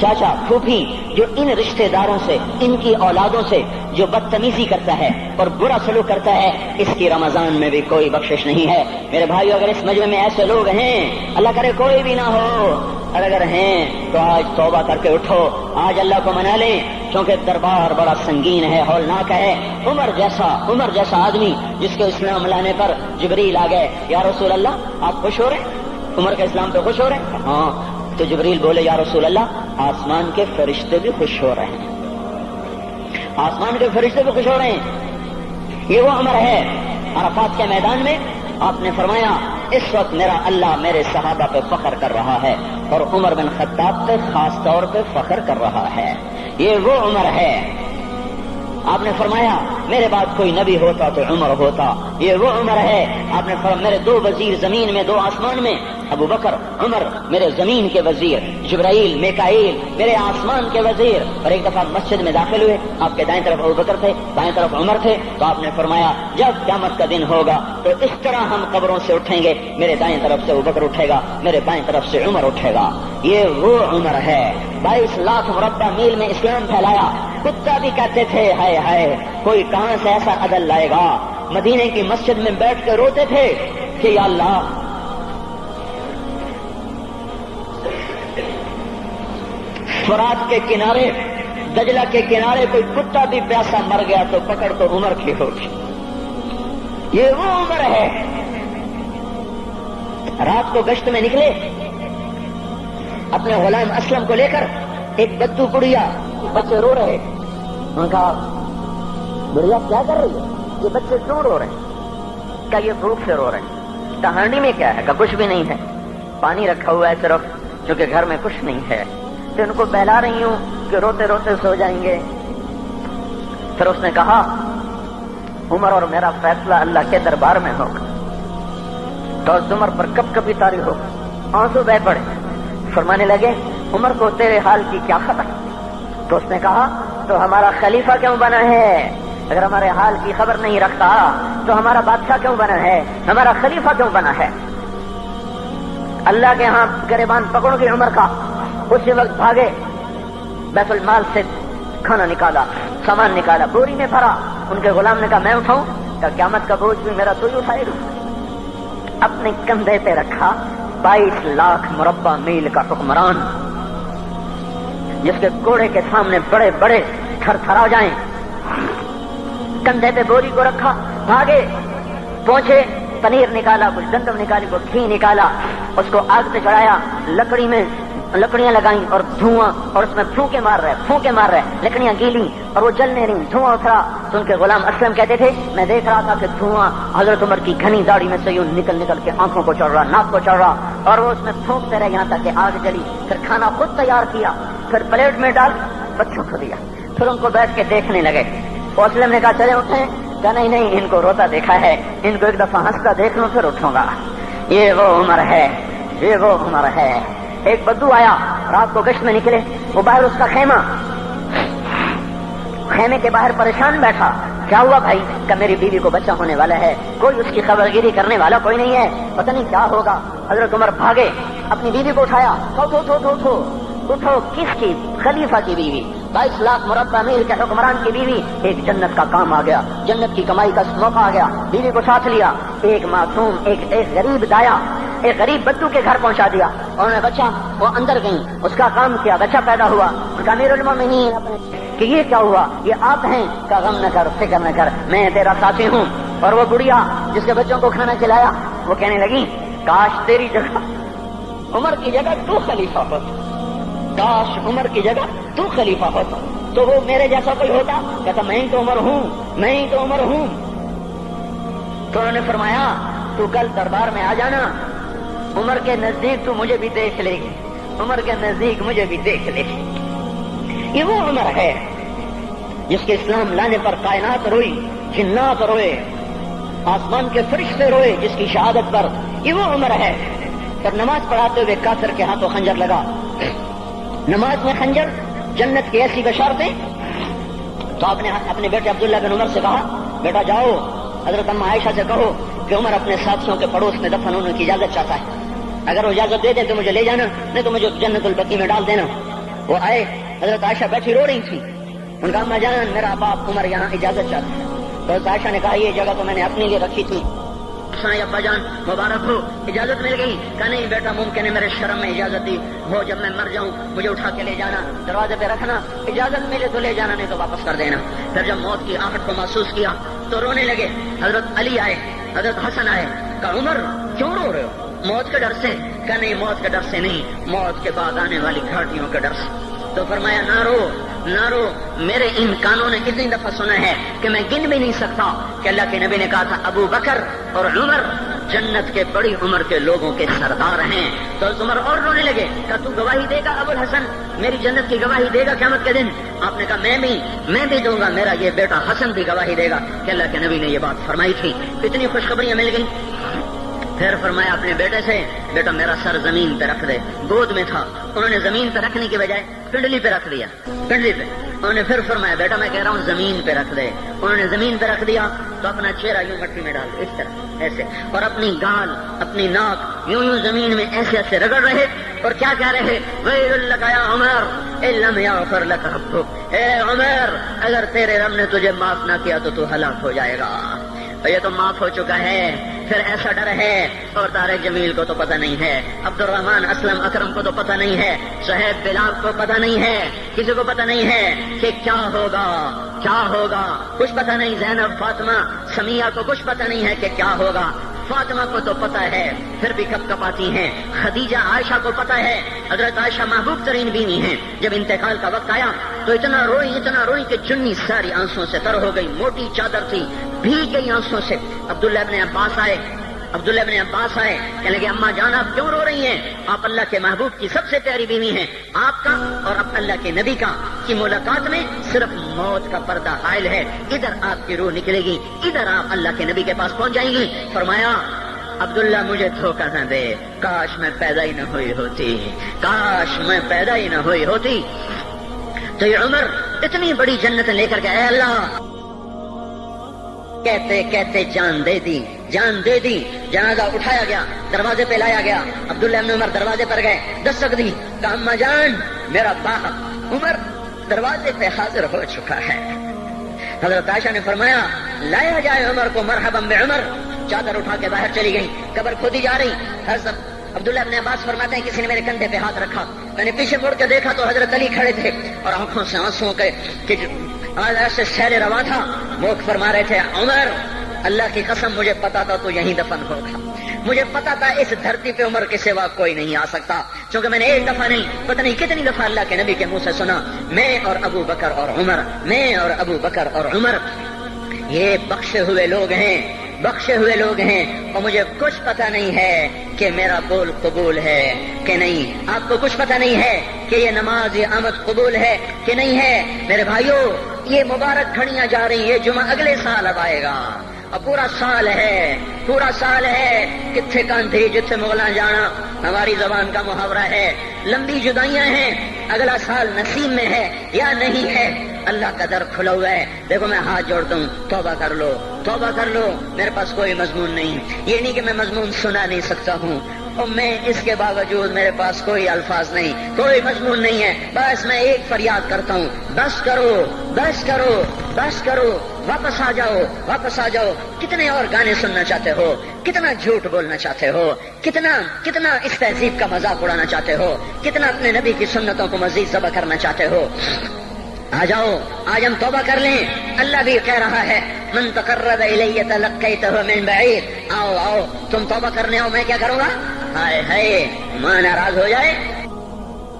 چاچا پھوپھی جو ان رشتہ داروں سے، ان کی اولادوں سے جو بدتمیزی کرتا ہے اور برا سلوک کرتا ہے، اس کی رمضان میں بھی کوئی بخشش نہیں ہے۔ میرے بھائیو، اگر اس مجمع میں ایسے لوگ ہیں، اللہ کرے کوئی بھی نہ ہو، اور اگر ہیں تو آج توبہ کر کے اٹھو، آج اللہ کو منا لیں، کیونکہ دربار بڑا سنگین ہے، ہولناک ہے۔ عمر جیسا آدمی جس کے اسلام لانے پر جبریل آ گئے، یا رسول اللہ آپ خوش ہو رہے ہیں؟ عمر کے اسلام پہ خوش ہو رہے ہیں؟ ہاں۔ تو جبریل بولے، یا رسول اللہ آسمان کے فرشتے بھی خوش ہو رہے ہیں، آسمان کے فرشتے بھی خوش ہو رہے ہیں۔ یہ وہ عمر ہے۔ عرفات کے میدان میں آپ نے فرمایا، اس وقت میرا اللہ میرے صحابہ پہ فخر کر رہا ہے اور عمر بن خطاب پہ خاص طور پہ فخر کر رہا ہے۔ یہ وہ عمر ہے۔ آپ نے فرمایا میرے بعد کوئی نبی ہوتا تو عمر ہوتا۔ یہ وہ عمر ہے۔ آپ نے فرمایا میرے دو وزیر زمین میں، دو آسمان میں، ابو بکر عمر میرے زمین کے وزیر، جبرائیل میکائیل میرے آسمان کے وزیر۔ اور ایک دفعہ مسجد میں داخل ہوئے، آپ کے دائیں طرف ابو بکر تھے، بائیں طرف عمر تھے، تو آپ نے فرمایا جب قیامت کا دن ہوگا تو اس طرح ہم قبروں سے اٹھیں گے، میرے دائیں طرف سے ابو بکر اٹھے گا، میرے بائیں طرف سے عمر اٹھے گا۔ یہ وہ عمر ہے۔ 22 لاکھ مربع میل میں اسلام پھیلایا۔ کتا بھی کہتے تھے ہائے ہائے کوئی کہاں سے ایسا عدل لائے گا۔ مدینے کی مسجد میں بیٹھ کے روتے تھے کہ یا اللہ فرات کے کنارے، دجلہ کے کنارے کوئی کتا بھی پیاسا مر گیا تو پکڑ تو عمر کی ہوگی۔ یہ وہ عمر ہے۔ رات کو گشت میں نکلے اپنے غلام اسلم کو لے کر، ایک بدو بڑھیا، بچے رو رہے، انہوں نے کہا بڑھیا کیا کر رہی ہے؟ یہ بچے کیوں رو رہے ہیں؟ کہا یہ بھوک سے رو رہے ہیں۔ کہانی میں کیا ہے؟ کہا کچھ بھی نہیں ہے، پانی رکھا ہوا ہے صرف، کیونکہ گھر میں کچھ نہیں ہے، تو ان کو بہلا رہی ہوں کہ روتے روتے سو جائیں گے۔ پھر اس نے کہا عمر اور میرا فیصلہ اللہ کے دربار میں ہوگا۔ تو عمر پر کب کبھی تاری ہو، آنسو بہ پڑے، فرمانے لگے عمر کو تیرے حال کی کیا خبر؟ تو اس نے کہا تو ہمارا خلیفہ کیوں بنا ہے؟ اگر ہمارے حال کی خبر نہیں رکھتا تو ہمارا بادشاہ کیوں بنا ہے؟ ہمارا خلیفہ کیوں بنا ہے؟ اللہ کے ہاں گریبان پکڑ کے عمر کا، اسی وقت بھاگے، بیت المال سے کھانا نکالا، سامان نکالا، بوری میں بھرا۔ ان کے غلام نے کہا میں اٹھاؤں؟ کہ قیامت کا بوجھ بھی میرا تو ہی اٹھائے گا۔ اپنے کندھے پہ رکھا 22 لاکھ مربع میل کا حکمران، جس کے گھوڑے کے سامنے بڑے بڑے تھر تھرا جائیں، کندھے پہ بوری کو رکھا، بھاگے، پہنچے، پنیر نکالا، کچھ گندم نکالی، کچھ گھی نکالا، اس کو آگ پہ چڑھایا، لکڑی میں لکڑیاں لگائیں اور دھواں، اور اس میں پھونکے مار رہے، لکڑیاں گیلی اور وہ جلنے رہی، دھواں اترا۔ تو ان کے غلام اسلم کہتے تھے میں دیکھ رہا تھا کہ دھواں حضرت عمر کی گھنی داڑھی میں سے یوں نکل کے آنکھوں کو چڑھ رہا، ناک کو چڑھ رہا، اور وہ اس میں پھونکتے رہے یہاں تک کہ آگ جلی۔ پھر کھانا خود تیار کیا، پھر پلیٹ میں ڈال بچوں کو دیا، پھر ان کو بیٹھ کے دیکھنے لگے۔ اسلم نے کہا چلے اٹھیں؟ کہا نہیں، ان کو روتا دیکھا ہے، ان کو ایک دفعہ ہنستا دیکھ لوں پھر اٹھوں گا۔ یہ وہ عمر ہے، یہ وہ عمر ہے۔ ایک بدو آیا، رات کو گشت میں نکلے، وہ باہر اس کا خیمے کے باہر پریشان بیٹھا۔ کیا ہوا بھائی؟ کہ میری بیوی کو بچہ ہونے والا ہے، کوئی اس کی خبرگیری کرنے والا کوئی نہیں ہے، پتہ نہیں کیا ہوگا۔ حضرت عمر بھاگے، اپنی بیوی کو اٹھایا، اٹھو، کس کی؟ خلیفہ کی بیوی، 22 لاکھ مربع میل کے حکمران کی بیوی۔ ایک جنت کا کام آ گیا، جنت کی کمائی کا موقع آ گیا، بیوی کو ساتھ لیا، ایک معصوم، ایک غریب دایا، ایک غریب بدو کے گھر پہنچا دیا، انہوں نے بچہ، وہ اندر گئی، اس کا کام کیا، بچہ پیدا ہوا۔ ان کا امیر المومنین کہ یہ کیا ہوا؟ یہ آپ ہیں؟ کا غم نہ کر، فکر نہ کر، میں تیرا ساتھی ہوں۔ اور وہ بڑھیا جس کے بچوں کو کھانا کھلایا، وہ کہنے لگی کاش تیری جگہ عمر کی جگہ تو خلیفہ ہوتا، کاش عمر کی جگہ تو خلیفہ ہوتا تو وہ میرے جیسا کوئی ہوتا۔ کہتا میں ہی تو عمر ہوں، میں ہی تو عمر ہوں۔ تو انہوں نے فرمایا تو کل دربار میں آ جانا، عمر کے نزدیک تو مجھے بھی دیکھ لے گی، عمر کے نزدیک مجھے بھی دیکھ لے گی۔ یہ وہ عمر ہے جس کے اسلام لانے پر کائنات روئی، جنات روئے، آسمان کے فرشتے روئے جس کی شہادت پر۔ یہ وہ عمر ہے۔ جب نماز پڑھاتے ہوئے کافر کے ہاتھوں خنجر لگا، نماز میں خنجر، جنت کی ایسی بشارتیں، تو آپ نے اپنے بیٹے عبداللہ بن عمر سے کہا بیٹا جاؤ حضرت اماں عائشہ سے کہو کہ عمر اپنے ساتھیوں کے پڑوس میں دفن ہونے کی اجازت چاہتا ہے، اگر وہ اجازت دے دیں تو مجھے لے جانا، نہیں تو مجھے جنت البقیع میں ڈال دینا۔ وہ آئے، حضرت عائشہ بیٹھی رو رہی تھی. ان کا اما جان میرا باپ عمر یہاں اجازت چاہتا ہے. تو حضرت عائشہ نے کہا یہ جگہ تو میں نے اپنے لیے رکھی تھی. ابا جان مبارک ہو، اجازت مل گئی. کہا نہیں بیٹا ممکن ہے میرے شرم میں اجازت دی ہو، جب میں مر جاؤں مجھے اٹھا کے لے جانا، دروازے پہ رکھنا، اجازت ملے تو لے جانا نہیں تو واپس کر دینا. پھر جب موت کی آہٹ کو محسوس کیا تو رونے لگے. حضرت علی آئے، حضرت حسن آئے. کہا عمر کیوں رو رہے ہو؟ موت کے ڈر سے. کہا نہیں موت کے ڈر سے نہیں، موت کے بعد آنے والی گھاٹیوں کے ڈر سے. تو فرمایا نہ رو نہ رو، میرے ان کانوں نے اتنی دفعہ سنا ہے کہ میں گن بھی نہیں سکتا کہ اللہ کے نبی نے کہا تھا ابو بکر اور عمر جنت کے بڑی عمر کے لوگوں کے سردار ہیں. تو عمر اور رونے لگے. کہا تو گواہی دے گا ابو الحسن، میری جنت کی گواہی دے گا قیامت کے دن؟ آپ نے کہا میں بھی دوں گا، میرا یہ بیٹا حسن بھی گواہی دے گا کہ اللہ کے نبی نے یہ بات فرمائی تھی. اتنی خوشخبریاں مل گئی. پھر فرمایا اپنے بیٹے سے بیٹا میرا سر زمین پہ رکھ دے. گود میں تھا، انہوں نے زمین پہ رکھنے کی بجائے پنڈلی پہ رکھ دیا، پنڈلی پہ. انہوں نے پھر فرمایا بیٹا میں کہہ رہا ہوں زمین پہ رکھ دے. انہوں نے زمین پہ رکھ دیا تو اپنا چہرہ یوں مٹی میں ڈال اس طرح ایسے، اور اپنی گال اپنی ناک یوں زمین میں ایسے ایسے رگڑ رہے اور کیا کہہ رہے ویل لک یا عمر ان لم یغفر لک ربک. اے عمر اگر تیرے رب نے تجھے معاف نہ کیا تو ہلاک ہو جائے گا. یہ تو معاف ہو چکا ہے، پھر ایسا ڈر ہے. اور طارق جمیل کو تو پتہ نہیں ہے، عبد الرحمن اسلم اکرم کو تو پتہ نہیں ہے، صہیب بلال کو پتہ نہیں ہے، کسی کو پتہ نہیں ہے کہ کیا ہوگا کیا ہوگا. کچھ پتہ نہیں. زینب فاطمہ سمیہ کو کچھ پتہ نہیں ہے کہ کیا ہوگا. فاطمہ کو تو پتہ ہے پھر بھی کپ کپاتی ہیں. خدیجہ عائشہ کو پتہ ہے. حضرت عائشہ محبوب ترین بیوی ہیں. جب انتقال کا وقت آیا تو اتنا روئی کہ چنی ساری آنسوں سے تر ہو گئی. موٹی چادر تھی بھیگ گئی آنسوں سے. عبداللہ ابن عباس آئے کہنے لگے اما جان آپ کیوں رو رہی ہیں؟ آپ اللہ کے محبوب کی سب سے پیاری بیوی ہیں. آپ کا اور اب اللہ کے نبی کا کی ملاقات میں صرف موت کا پردہ حائل ہے. ادھر آپ کی روح نکلے گی، ادھر آپ اللہ کے نبی کے پاس پہنچ جائیں گی. فرمایا عبداللہ مجھے دھوکہ نہ دے، کاش میں پیدا ہی نہ ہوئی ہوتی، کاش میں پیدا ہی نہ ہوئی ہوتی. تو یہ عمر اتنی بڑی جنت لے کر کے اے اللہ کہتے کہتے جان دے دی. جنازہ اٹھایا گیا، دروازے پہ لایا گیا. عبداللہ ابن عمر دروازے پر گئے، دستک دی. کہا اما جان میرا باپ عمر دروازے پہ حاضر ہو چکا ہے. حضرت عائشہ نے فرمایا لایا جائے عمر کو. مرحبا بعمر. چادر اٹھا کے باہر چلی گئی. قبر کھودی جا رہی. حضرت عبداللہ ابن عباس فرماتے ہیں کسی نے میرے کندھے پہ ہاتھ رکھا. میں نے پیچھے مڑ کے دیکھا تو حضرت علی کھڑے تھے اور آنکھوں سے آنسوں کے ایسے سیل رواں تھا. موت فرما رہے تھے عمر اللہ کی قسم مجھے پتا تھا تو یہیں دفن ہوگا. مجھے پتا تھا اس دھرتی پہ عمر کے سوا کوئی نہیں آ سکتا. چونکہ میں نے ایک دفعہ نہیں پتہ نہیں کتنی دفعہ اللہ کے نبی کے منہ سے سنا میں اور ابو بکر اور عمر، میں اور ابو بکر اور عمر یہ بخشے ہوئے لوگ ہیں اور مجھے کچھ پتہ نہیں ہے کہ میرا بول قبول ہے کہ نہیں. آپ کو کچھ پتہ نہیں ہے کہ یہ نماز یہ آمد قبول ہے کہ نہیں ہے. میرے بھائیوں یہ مبارک گھڑیاں جا رہی ہیں. یہ جمعہ اگلے سال اب آئے گا اور پورا سال ہے کتھے کاندھی جتھے مغلاں جانا ہماری زبان کا محاورہ ہے. لمبی جدائیاں ہیں، اگلا سال نصیب میں ہے یا نہیں ہے. اللہ کا در کھلا ہوا ہے. دیکھو میں ہاتھ جوڑتا ہوں، توبہ کر لو. میرے پاس کوئی مضمون نہیں. یہ نہیں کہ میں مضمون سنا نہیں سکتا ہوں اور میں اس کے باوجود میرے پاس کوئی الفاظ نہیں، کوئی مضمون نہیں ہے. بس میں ایک فریاد کرتا ہوں بس کرو واپس آ جاؤ. کتنے اور گانے سننا چاہتے ہو، کتنا جھوٹ بولنا چاہتے ہو، کتنا اس تہذیب کا مذاق اڑانا چاہتے ہو، کتنا اپنے نبی کی سنتوں کو مزید ذبح کرنا چاہتے ہو. آ جاؤ آج ہم توبہ کر لیں. اللہ بھی کہہ رہا ہے من تقرب الی تلقیتہ من بعید. آؤ تم توبہ کرنے آؤ، میں کیا کروں گا. ہائے ماں ناراض ہو جائے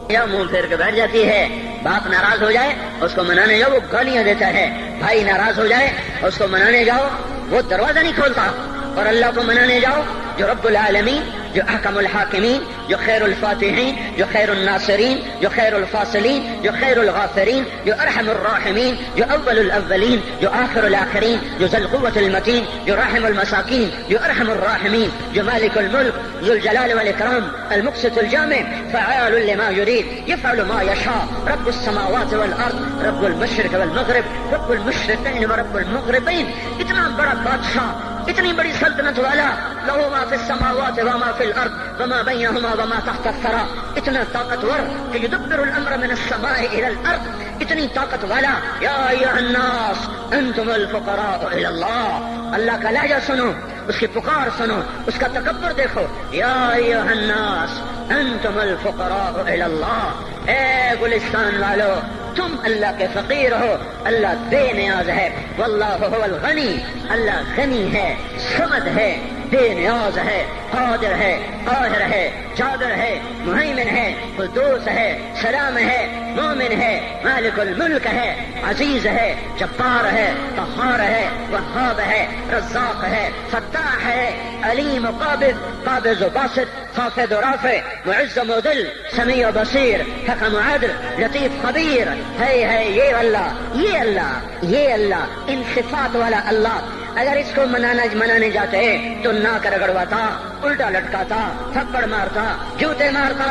یا منہ پھیر کے بیٹھ جاتی ہے. باپ ناراض ہو جائے اس کو منانے جاؤ وہ گالیاں دیتا ہے. بھائی ناراض ہو جائے اس کو منانے جاؤ وہ دروازہ نہیں کھولتا. اور اللہ کو منانے جاؤ جو رب العالمین، جو احکم الحاکمین، جو خیر الفاتحین، جو خیر الناصرین، جو خیر الفاصلین، جو خیر الغافرین، جو ارحم الراحمین، جو اول الاولین، جو آخر الاخرین، جو ذو القوة المتین، جو راحم المساکین، جو ارحم الراحمین، جو مالک الملک ذو الجلال والاکرام المقسط الجامع فعال لما يريد يفعل ما يشاء رب السماوات والارض رب المشرق والمغرب رب المشرقین ورب المغربین. اتنا بڑا بادشاہ، اتنی بڑی سلطنت والا، لہو ما فی السماوات وما فی الارض وما بینہما وما تحت الثری، اتنا طاقتور کہ یدبر الامر من السماء الى الارض، اتنی طاقت والا. یا ایھا الناس انتم الفقراء الى اللہ. اللہ کا لہجہ سنو، اس کی پکار سنو، اس کا تکبر دیکھو. یا ایھا الناس انتم الفقراء الى اللہ. اے گلستان والو، تم اللہ کے فقیر ہو، اللہ بے نیاز ہے. واللہ هو الغنی، اللہ غنی ہے، صمد ہے، بے نیاز ہے، قادر ہے، قاہر ہے، جابر ہے، مہیمن ہے، قدوس ہے، سلام ہے، مومن ہے، مالک الملک ہے، عزیز ہے، جبار ہے، قہار ہے، وہاب ہے، رزاق ہے، فتاح ہے، علیم و قابض و باسط، خافض و رافع، معز و مذل، سمیع و بصیر، حکم و عدل، لطیف خبیر. ہے یہ اللہ، یہ اللہ، یہ اللہ، ان صفات والا اللہ. اگر اس کو منانے جاتے تو ناک رگڑواتا، الٹا لٹکاتا، تھپڑ مارتا، جوتے مارتا،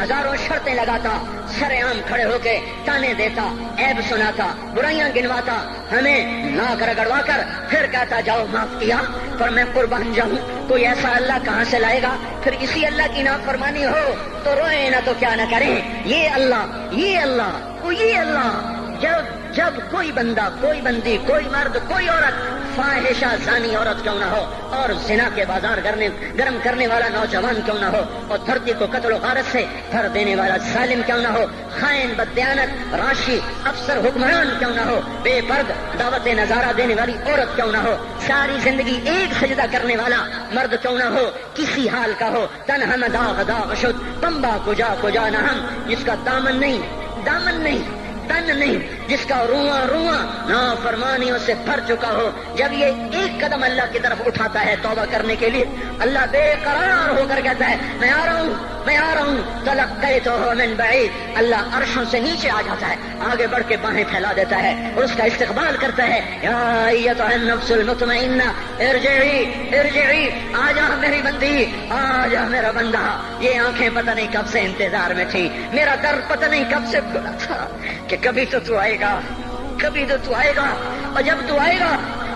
ہزاروں شرطیں لگاتا، سر عام کھڑے ہو کے تانے دیتا، عیب سناتا، برائیاں گنواتا، ہمیں ناک رگڑوا کر پھر کہتا جاؤ معاف کیا پر میں قربان جاؤں. کوئی ایسا اللہ کہاں سے لائے گا؟ پھر اسی اللہ کی نافرمانی ہو تو روئیں نہ تو کیا نہ کریں. یہ اللہ، یہ اللہ، یہ اللہ. جب کوئی بندہ، کوئی بندی، کوئی مرد، کوئی عورت فاحشہ زانی عورت کیوں نہ ہو، اور زنا کے بازار گرم کرنے والا نوجوان کیوں نہ ہو، اور دھرتی کو قتل و غارت سے بھر دینے والا ظالم کیوں نہ ہو، خائن، بددیانت، راشی، افسر، حکمران کیوں نہ ہو، بے پرد دعوت نظارہ دینے والی عورت کیوں نہ ہو، ساری زندگی ایک سجدہ کرنے والا مرد کیوں نہ ہو، کسی حال کا ہو، تن ہم داغ شد تمبا کجا نہ ہم، جس کا دامن نہیں تن نہیں، جس کا رواں نافرمانیوں سے بھر چکا ہو. جب یہ ایک قدم اللہ کی طرف اٹھاتا ہے توبہ کرنے کے لیے، اللہ بے قرار ہو کر کہتا ہے میں آ رہا ہوں تلقیتہ من بعید. اللہ عرشوں سے نیچے آ جاتا ہے، آگے بڑھ کے باہیں پھیلا دیتا ہے اور اس کا استقبال کرتا ہے. یا ایتھا النفس المطمئنہ ارجعی، آ جا میری بندی، آ جا میرا بندہ. یہ آنکھیں پتہ نہیں کب سے انتظار میں تھی، میرا در پتہ نہیں کب سے کھلا تھا کہ کبھی تو آئے گا، کبھی تو آئے گا. اور جب تو آئے گا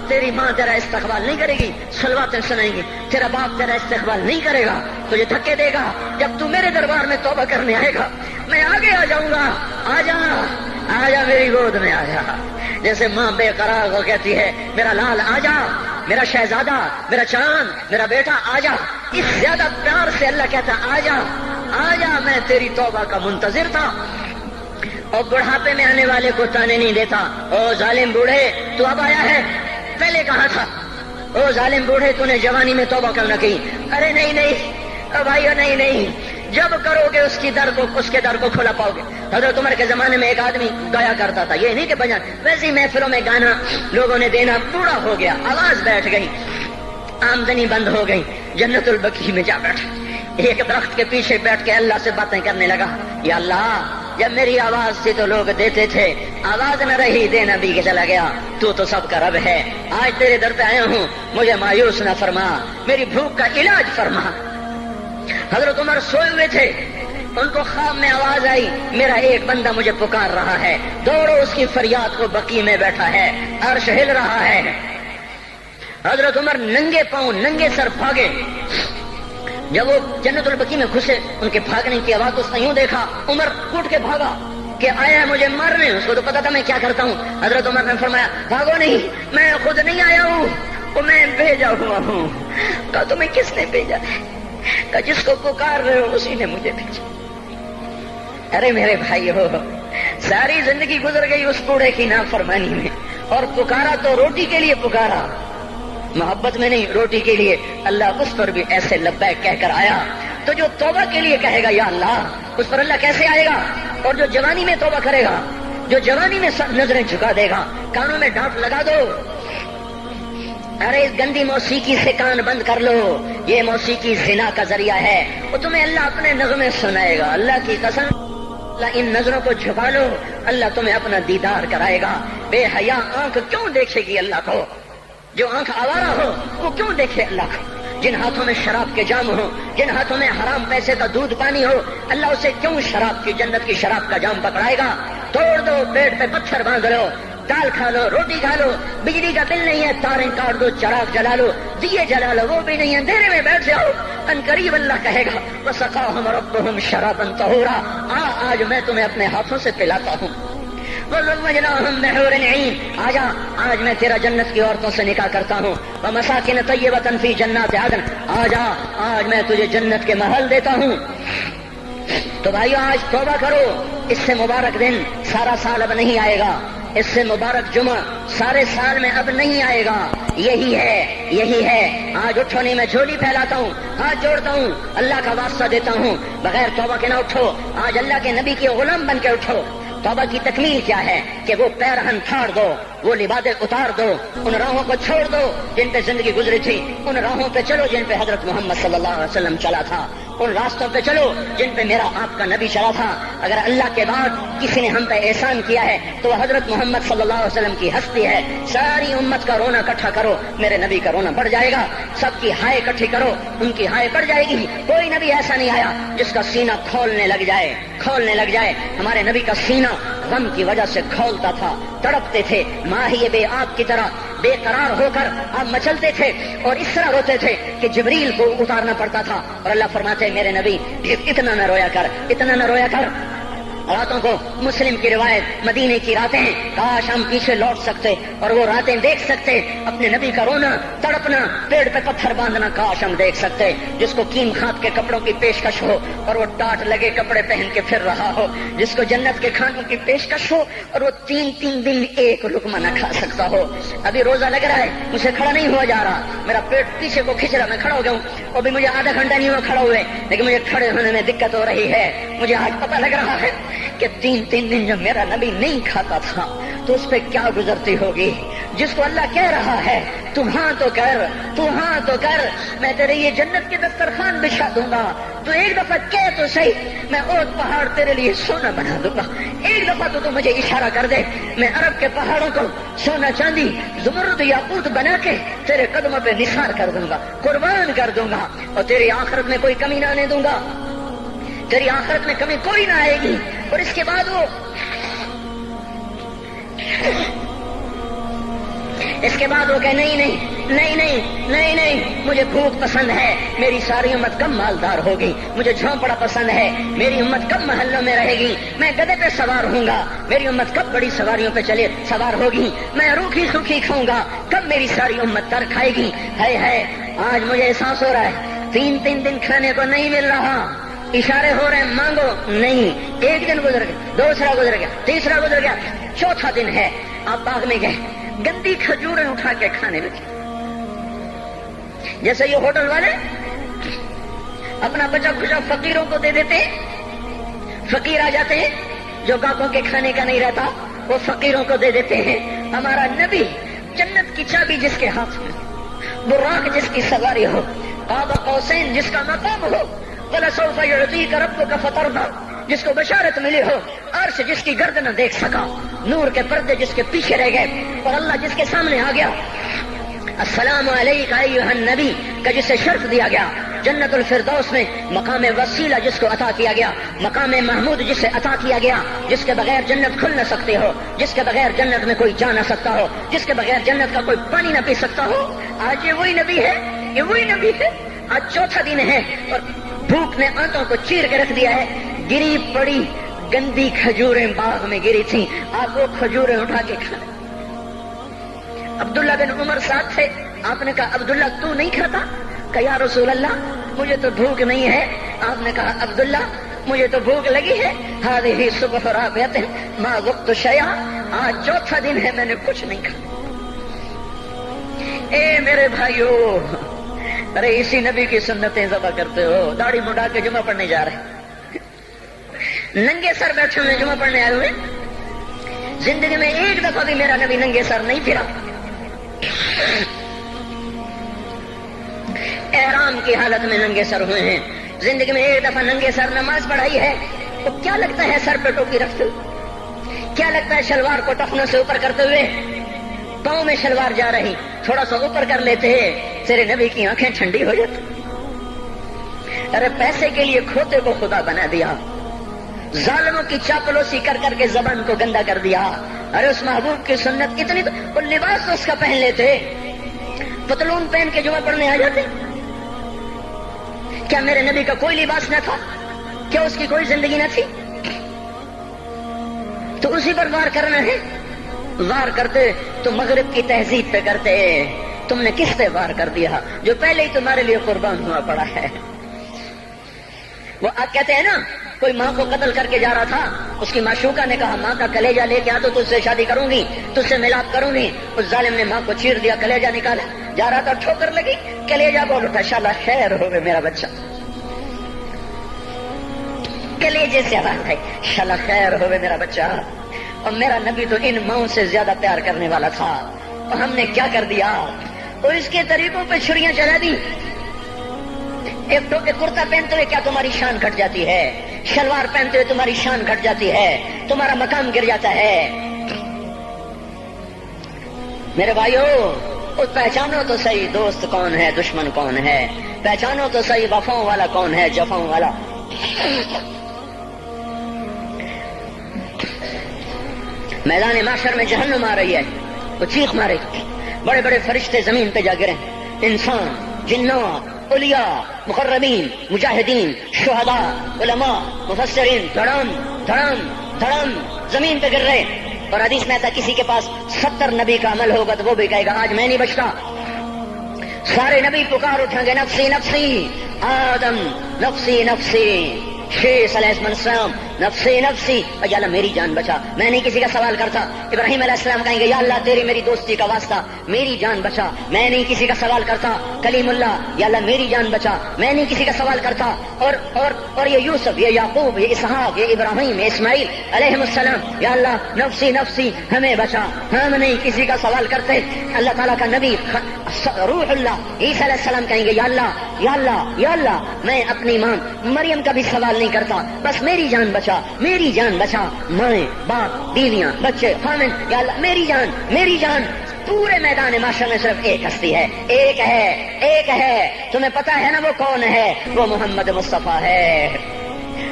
تیری ماں تیرا استقبال نہیں کرے گی، صلواتیں سنائیں گی، تیرا باپ تیرا استقبال نہیں کرے گا، تجھے دھکے دے گا. جب تو میرے دربار میں توبہ کرنے آئے گا میں آگے آ جاؤں گا. آ جا میری گود میں آ جا. جیسے ماں بے قرار ہو کہتی ہے میرا لال آ جا، میرا شہزادہ، میرا چاند، میرا بیٹا آ جا. اس زیادہ پیار سے اللہ کہتا آ جا، میں تیری توبہ کا منتظر تھا. اور بڑھاپے میں آنے والے کو تانے نہیں دیتا. او ظالم بوڑھے تو اب آیا ہے، پہلے کہا تھا. او ظالم بوڑھے تو نے جوانی میں توبہ کیوں نہ کی؟ ارے نہیں بھائیو، نہیں، جب کرو گے اس کے در کو کھلا پاؤ گے. حضرت عمر کے زمانے میں ایک آدمی گایا کرتا تھا، یہ نہیں کہ بجان، ویسے محفلوں میں گانا لوگوں نے دینا، بوڑھا ہو گیا، آواز بیٹھ گئی، آمدنی بند ہو گئی، جنت البقیع میں جا بیٹھا، ایک درخت کے پیچھے بیٹھ کے اللہ سے باتیں کرنے لگا. یا اللہ، جب میری آواز تھی تو لوگ دیتے تھے، آواز نہ رہی دینا بھی کے چلا گیا. تو سب کا رب ہے. آج تیرے در پہ آیا ہوں، مجھے مایوس نہ فرما، میری بھوک کا علاج فرما. حضرت عمر سوئے ہوئے تھے، ان کو خواب میں آواز آئی میرا ایک بندہ مجھے پکار رہا ہے. دوڑو اس کی فریاد کو، بقیع میں بیٹھا ہے، عرش ہل رہا ہے. حضرت عمر ننگے پاؤں ننگے سر بھاگے. جب وہ جنت البقیع میں گھسے، ان کے بھاگنے کی آواز اس نے یوں دیکھا، عمر اٹھ کے بھاگا کہ آیا ہے مجھے مارنے. اس کو تو پتا تھا میں کیا کرتا ہوں. حضرت عمر نے فرمایا بھاگو نہیں، میں خود نہیں آیا ہوں، وہ میں بھیجا ہوا ہوں. کہا تمہیں کس نے بھیجا؟ کہا جس کو پکار رہے ہو اسی نے مجھے بھیجا. ارے میرے بھائی ہو، ساری زندگی گزر گئی اس بوڑھے کی نافرمانی میں، اور پکارا تو روٹی کے لیے پکارا، محبت میں نہیں، روٹی کے لیے. اللہ اس پر بھی ایسے لبیک کہہ کر آیا. تو جو توبہ کے لیے کہے گا یا اللہ، اس پر اللہ کیسے آئے گا؟ اور جو جوانی میں توبہ کرے گا، جو جوانی میں نظریں جھکا دے گا، کانوں میں ڈانٹ لگا دو، ارے اس گندی موسیقی سے کان بند کر لو، یہ موسیقی زنا کا ذریعہ ہے، وہ تمہیں اللہ اپنے نغمے سنائے گا. اللہ کی قسم، اللہ ان نظروں کو جھکا لو، اللہ تمہیں اپنا دیدار کرائے گا. بے حیا آنکھ کیوں دیکھے گی اللہ کو؟ جو آنکھ آوارہ ہو وہ کیوں دیکھے اللہ کو؟ جن ہاتھوں میں شراب کے جام ہو، جن ہاتھوں میں حرام پیسے کا دودھ پانی ہو، اللہ اسے کیوں شراب کی، جنت کی شراب کا جام پکڑائے گا؟ توڑ دو، پیٹ پہ پتھر باندھ لو، دال کھا لو، روٹی کھا لو، بجلی کا بل نہیں ہے تاریں کاٹ دو، چراغ جلا لو، دیے جلا لو، وہ بھی نہیں ہے، اندھیرے میں بیٹھ جاؤ، ان قریب اللہ کہے گا وسقاہم ربہم شرابا طہورا، آج میں تمہیں اپنے ہاتھوں سے پلاتا ہوں، وزوجناہم بحور عین، آج میں تیرا جنت کی عورتوں سے نکاح کرتا ہوں، ومساکن طیبۃ فی جنات عدن، آج میں تجھے جنت کے محل دیتا ہوں۔ تو بھائیو آج توبہ کرو، اس سے مبارک دن سارا سال اب نہیں آئے گا، اس سے مبارک جمعہ سارے سال میں اب نہیں آئے گا، یہی ہے۔ آج اٹھو نہیں، میں جھولی پھیلاتا ہوں، ہاتھ جوڑتا ہوں، اللہ کا واسطہ دیتا ہوں، بغیر توبہ کے نہ اٹھو، آج اللہ کے نبی کے غلام بن کے اٹھو۔ توبہ کی تکمیل کیا ہے کہ وہ پیرہن پھاڑ دو، وہ لبادیں اتار دو، ان راہوں کو چھوڑ دو جن پہ زندگی گزری تھی، ان راہوں پہ چلو جن پہ حضرت محمد صلی اللہ علیہ وسلم چلا تھا، ان راستوں پہ چلو جن پہ میرا آپ کا نبی چلا تھا۔ اگر اللہ کے بعد کسی نے ہم پہ احسان کیا ہے تو وہ حضرت محمد صلی اللہ علیہ وسلم کی ہستی ہے۔ ساری امت کا رونا اکٹھا کرو، میرے نبی کا رونا بڑھ جائے گا، سب کی ہائے اکٹھی کرو، ان کی ہائے بڑھ جائے گی۔ کوئی نبی ایسا نہیں آیا جس کا سینہ کھولنے لگ جائے۔ ہمارے نبی کا سینہ غم کی وجہ سے کھولتا تھا، تڑپتے تھے، ماہی بے آب کی طرح بے قرار ہو کر آپ مچلتے تھے اور اس طرح روتے تھے کہ جبریل کو اتارنا پڑتا تھا، اور اللہ فرماتے میرے نبی اتنا نہ رویا کر۔ راتوں کو مسلم کی روایت مدینے کی راتیں، کاش ہم پیچھے لوٹ سکتے اور وہ راتیں دیکھ سکتے، اپنے نبی کا رونا، تڑپنا، پیڑ پہ پتھر باندھنا کاش ہم دیکھ سکتے، جس کو کیم خات کے کپڑوں کی پیشکش ہو اور وہ ٹاٹ لگے کپڑے پہن کے پھر رہا ہو، جس کو جنت کے کھانوں کی پیشکش ہو اور وہ تین دن ایک لقمہ نہ کھا سکتا ہو۔ ابھی روزہ لگ رہا ہے، مجھے کھڑا نہیں ہوا جا رہا، میرا پیٹ پیچھے کو کھچ رہا، میں کھڑا ہو گیا ہوں، ابھی مجھے آدھا گھنٹہ نہیں ہوا کھڑا ہوئے، لیکن مجھے کھڑے ہونے میں دقت ہو رہی ہے۔ مجھے آج پتہ لگ رہا ہے کہ تین دن جب میرا نبی نہیں کھاتا تھا تو اس پہ کیا گزرتی ہوگی، جس کو اللہ کہہ رہا ہے تو ہاں تو کر، میں تیرے یہ جنت کے دسترخوان بچھا دوں گا، تو ایک دفعہ کہہ تو صحیح، میں اوت پہاڑ تیرے لیے سونا بنا دوں گا، ایک دفعہ تو مجھے اشارہ کر دے، میں عرب کے پہاڑوں کو سونا چاندی زمرد یاقوت بنا کے تیرے قدموں پہ نثار کر دوں گا، قربان کر دوں گا، اور تیری آخرت میں کوئی کمی نہ آنے دوں گا، تیری آخرت میں کمی کوئی نہ آئے گی۔ اور اس کے بعد وہ کہ نہیں، مجھے بھوک پسند ہے، میری ساری امت کم مالدار ہوگی، مجھے جھونپڑا پسند ہے، میری امت کم محلوں میں رہے گی، میں گدھے پہ سوار ہوں گا، میری امت کب بڑی سواریوں پہ سوار ہوگی، میں روکھی سوکھی کھاؤں گا، کب میری ساری امت تر کھائے گی۔ ہے آج مجھے احساس ہو رہا ہے تین دن کھانے کو نہیں مل رہا، اشارے ہو رہے ہیں مانگو نہیں، ایک دن گزر گیا، دوسرا گزر گیا، تیسرا گزر گیا، چوتھا دن ہے، آپ باغ میں گئے، گندی کھجوریں اٹھا کے کھانے لگے، جیسے یہ ہوٹل والے اپنا بچا کھچا فقیروں کو دے دیتے، فقیر آ جاتے ہیں جو گاہکوں کے کھانے کا نہیں رہتا، وہ فقیروں کو دے دیتے ہیں۔ ہمارا نبی جنت کی چابی جس کے ہاتھ میں، براق جس کی سواری ہو، قاب قوسین جس کا مقام ہو، وَلَسَوْفَ يُعْطِيكَ رَبُّكَ فَتَرْضَىٰ جس کو بشارت ملی ہو، عرش جس کی گرد نہ دیکھ سکا، نور کے پردے جس کے پیچھے رہ گئے، اور اللہ جس کے سامنے آ گیا، السلام علیکہ ایھا النبی کا جسے شرف دیا گیا، جنت الفردوس میں مقام وسیلہ جس کو عطا کیا گیا، مقام محمود جسے عطا کیا گیا، جس کے بغیر جنت کھل نہ سکتے ہو، جس کے بغیر جنت میں کوئی جا نہ سکتا ہو، جس کے بغیر جنت کا کوئی پانی نہ پی سکتا ہو، آج یہ وہی نبی ہے، آج چوتھا دن ہے اور بھوک نے آنتوں کو چیر کے رکھ دیا ہے، گری پڑی گندی کھجوریں باغ میں گری تھیں، آپ وہ کھجوریں اٹھا کے کھا۔ عبداللہ بن عمر ساتھ تھے، آپ نے کہا عبداللہ تو نہیں کھاتا؟ کہا یا رسول اللہ مجھے تو بھوک نہیں ہے۔ آپ نے کہا عبداللہ مجھے تو بھوک لگی ہے، ہذہ صبح رابعۃ ما ذقت شیئا، آج چوتھا دن ہے میں نے کچھ نہیں کھایا۔ اے میرے بھائیو، ارے اسی نبی کی سنتیں ذبح کرتے ہو، داڑھی مڈا کے جمعہ پڑھنے جا رہے، ننگے سر بیٹھے ہوئے جمعہ پڑھنے آئے ہوئے، زندگی میں ایک دفعہ بھی میرا نبی ننگے سر نہیں پھرا، احرام کی حالت میں ننگے سر ہوئے ہیں، زندگی میں ایک دفعہ ننگے سر نماز پڑھائی ہے، تو کیا لگتا ہے سر پہ ٹوپی رکھتے ہوئے، کیا لگتا ہے شلوار کو ٹخنوں سے اوپر کرتے ہوئے، پاؤں میں شلوار جا رہی، تھوڑا سا اوپر کر لیتے تیرے نبی کی آنکھیں ٹھنڈی ہو جاتی۔ ارے پیسے کے لیے کھوتے کو خدا بنا دیا، ظالموں کی چاپلوسی کر کر کے زبان کو گندا کر دیا. ارے اس محبوب کی سنت اتنی تو وہ لباس تو اس کا پہن لیتے, پتلون پہن کے جمعہ پڑھنے آ جاتے. کیا میرے نبی کا کوئی لباس نہ تھا؟ کیا اس کی کوئی زندگی نہ تھی؟ تو اسی پر وار کرنا ہے. وار کرتے تو مغرب کی تہذیب پہ کرتے. تم نے کس پہ وار کر دیا جو پہلے ہی تمہارے لیے قربان ہوا پڑا ہے؟ وہ آپ کہتے ہیں نا, کوئی ماں کو قتل کر کے جا رہا تھا, اس کی معشوقہ نے کہا ماں کا کلیجہ لے کے آ تو تجھ سے شادی کروں گی, تجھ سے ملاپ کروں گی. اس ظالم نے ماں کو چیر دیا, کلیجہ نکالا, جا رہا تھا ٹھوکر لگی, کلیجہ بول اٹھا, شالا خیر ہو گئے میرا بچہ. کلیجے سے بات ہے, شالا خیر ہو گئے میرا بچہ. اور میرا نبی تو ان ماؤں سے زیادہ پیار کرنے والا تھا, اور ہم نے کیا کر دیا؟ اور اس کے طریقوں پہ چھریاں چلا دی. ایک کرتا پہنتے ہوئے کیا تمہاری شان گھٹ جاتی ہے؟ شلوار پہنتے ہوئے تمہاری شان گھٹ جاتی ہے, تمہارا مقام گر جاتا ہے. میرے بھائیو, پہچانو تو صحیح دوست کون ہے, دشمن کون ہے. پہچانو تو صحیح وفاؤں والا کون ہے, جفاؤں والا. میدان معاشر میں جہنم آ رہی ہے, وہ چیخ مارے, بڑے بڑے فرشتے زمین پہ جا گرے, انسان, جنات, اولیاء, مقربین, مجاہدین, شہداء, علماء, مفسرین, دھڑام دھڑام دھڑام زمین پہ گر رہے. اور حدیث میں آتا کسی کے پاس 70 نبی کا عمل ہوگا تو وہ بھی کہے گا آج میں نہیں بچتا. سارے نبی پکار اٹھیں گے, نفسی نفسی, آدم نفسی نفسی, شیخ علیہ السلام نفسی نفسی, یا اللہ میری جان بچا, میں نہیں کسی کا سوال کرتا. ابراہیم علیہ السلام کہیں گے یا اللہ تیری میری دوستی کا واسطہ میری جان بچا, میں نہیں کسی کا سوال کرتا. کلیم اللہ, یا اللہ میری جان بچا, میں نہیں کسی کا سوال کرتا. اور یہ یوسف, یہ یعقوب, یہ اسحاق, یہ ابراہیم, یہ اسماعیل علیہ السلام, یا اللہ نفسی نفسی ہمیں بچا, ہم نہیں کسی کا سوال کرتے. اللہ تعالیٰ کا نبی روح اللہ عیسیٰ علیہ السلام کہیں گے یا اللہ یا اللہ یا اللہ میں اپنی ماں مریم کا بھی سوال نہیں کرتا, بس میری جان بچا, میری جان بچا. مائیں, باپ, بیویاں, بچے, خامن, یا اللہ میری جان میری جان. پورے میدان معاشر میں صرف ایک ہستی ہے, ایک ہے, ایک ہے. تمہیں پتا ہے نا وہ کون ہے؟ وہ محمد مصطفیٰ ہے,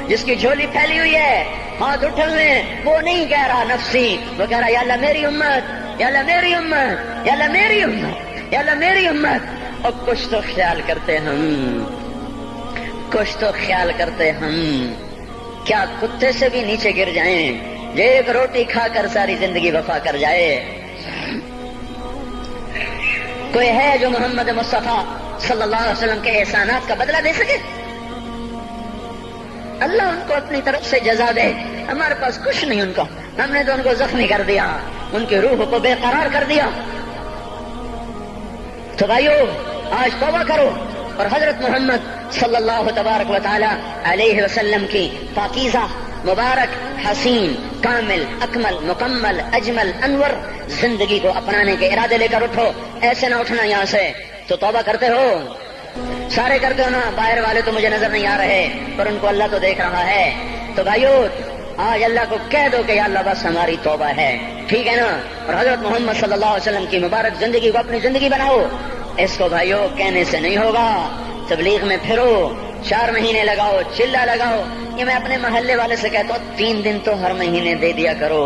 جس کی جھولی پھیلی ہوئی ہے, ہاتھ اٹھے ہوئے. وہ نہیں کہہ رہا نفسی, وہ کہہ رہا یا اللہ میری امت, یا اللہ میری امت, یا اللہ میری امت, یا اللہ میری امت. اور کچھ تو خیال کرتے ہم, کچھ تو خیال کرتے ہم. کیا کتے سے بھی نیچے گر جائیں, ایک روٹی کھا کر ساری زندگی وفا کر جائے؟ کوئی ہے جو محمد مصطفیٰ صلی اللہ علیہ وسلم کے احسانات کا بدلہ دے سکے؟ اللہ ان کو اپنی طرف سے جزا دے, ہمارے پاس کچھ نہیں ان کو. ہم نے تو ان کو زخمی کر دیا, ان کی روح کو بے قرار کر دیا. تو بھائیو آج توبہ کرو اور حضرت محمد صلی اللہ تبارک و تعالی علیہ وسلم کی پاکیزہ, مبارک, حسین, کامل, اکمل, مکمل, اجمل, انور زندگی کو اپنانے کے ارادے لے کر اٹھو. ایسے نہ اٹھنا یہاں سے. تو توبہ کرتے ہو, سارے کرتے ہو نا, باہر والے تو مجھے نظر نہیں آ رہے پر ان کو اللہ تو دیکھ رہا ہے. تو بھائیو آج اللہ کو کہہ دو کہ یا اللہ بس ہماری توبہ ہے, ٹھیک ہے نا. اور حضرت محمد صلی اللہ علیہ وسلم کی مبارک زندگی کو اپنی زندگی بناؤ. اس کو بھائیو کہنے سے نہیں ہوگا. تبلیغ میں پھرو, 4 مہینے لگاؤ, چلا لگاؤ. یہ میں اپنے محلے والے سے کہتا ہوں 3 دن تو ہر مہینے دے دیا کرو.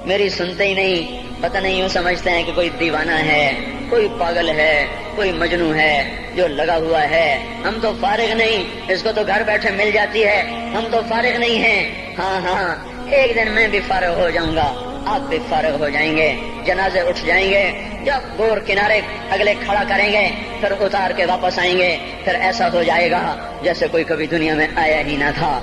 میری سنتے ہی نہیں, پتہ نہیں یوں سمجھتے ہیں کہ کوئی دیوانہ ہے, کوئی پاگل ہے, کوئی مجنوں ہے جو لگا ہوا ہے. ہم تو فارغ نہیں, اس کو تو گھر بیٹھے مل جاتی ہے, ہم تو فارغ نہیں ہیں. ہاں ہاں, ایک دن میں بھی فارغ ہو جاؤں گا, آپ بھی فارغ ہو جائیں گے. جنازے اٹھ جائیں گے, جب گور کنارے اگلے کھڑا کریں گے پھر اتار کے واپس آئیں گے. پھر ایسا ہو جائے گا جیسے کوئی کبھی دنیا میں آیا ہی نہ تھا.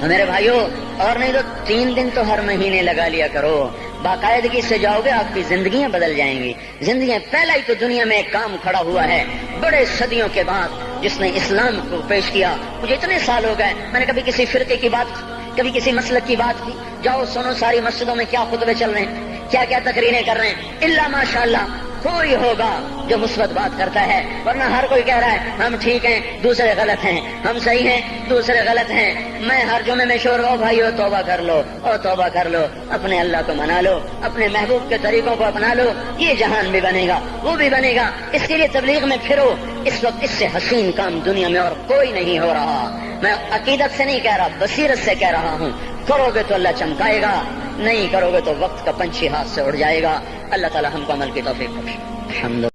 میرے بھائیوں, اور نہیں تو 3 دن تو ہر مہینے لگا لیا کرو. باقاعدگی سے جاؤ گے, آپ کی زندگیاں بدل جائیں گی. زندگیاں پہلا ہی تو دنیا میں ایک کام کھڑا ہوا ہے بڑے صدیوں کے بعد, جس نے اسلام کو پیش کیا. مجھے اتنے سال ہو گئے, میں نے کبھی کسی فرقے کی بات, کبھی کسی مسلک کی بات کی. جاؤ سنو ساری مسجدوں میں کیا خطبے چل رہے ہیں, کیا کیا تقریریں کر رہے ہیں. اللہ ماشاء اللہ کوئی ہوگا جو مثبت بات کرتا ہے، ورنہ ہر کوئی کہہ رہا ہے ہم ٹھیک ہیں دوسرے غلط ہیں، ہم صحیح ہیں دوسرے غلط ہیں۔ میں ہر جمعے میں شور او بھائیو توبہ کر لو، او توبہ کر لو، اپنے اللہ کو منا لو، اپنے محبوب کے طریقوں کو اپنا لو، یہ جہان بھی بنے گا وہ بھی بنے گا۔ اس کے لیے تبلیغ میں پھرو۔ اس وقت اس سے حسین کام دنیا میں اور کوئی نہیں ہو رہا۔ میں عقیدت سے نہیں کہہ رہا، بصیرت سے کہہ رہا ہوں۔ کرو گے تو اللہ چمکائے گا، نہیں کرو گے تو وقت کا پنچھی ہاتھ سے اڑ جائے گا۔ اللہ تعالی ہم کو عمل کی توفیق بخشے۔ الحمد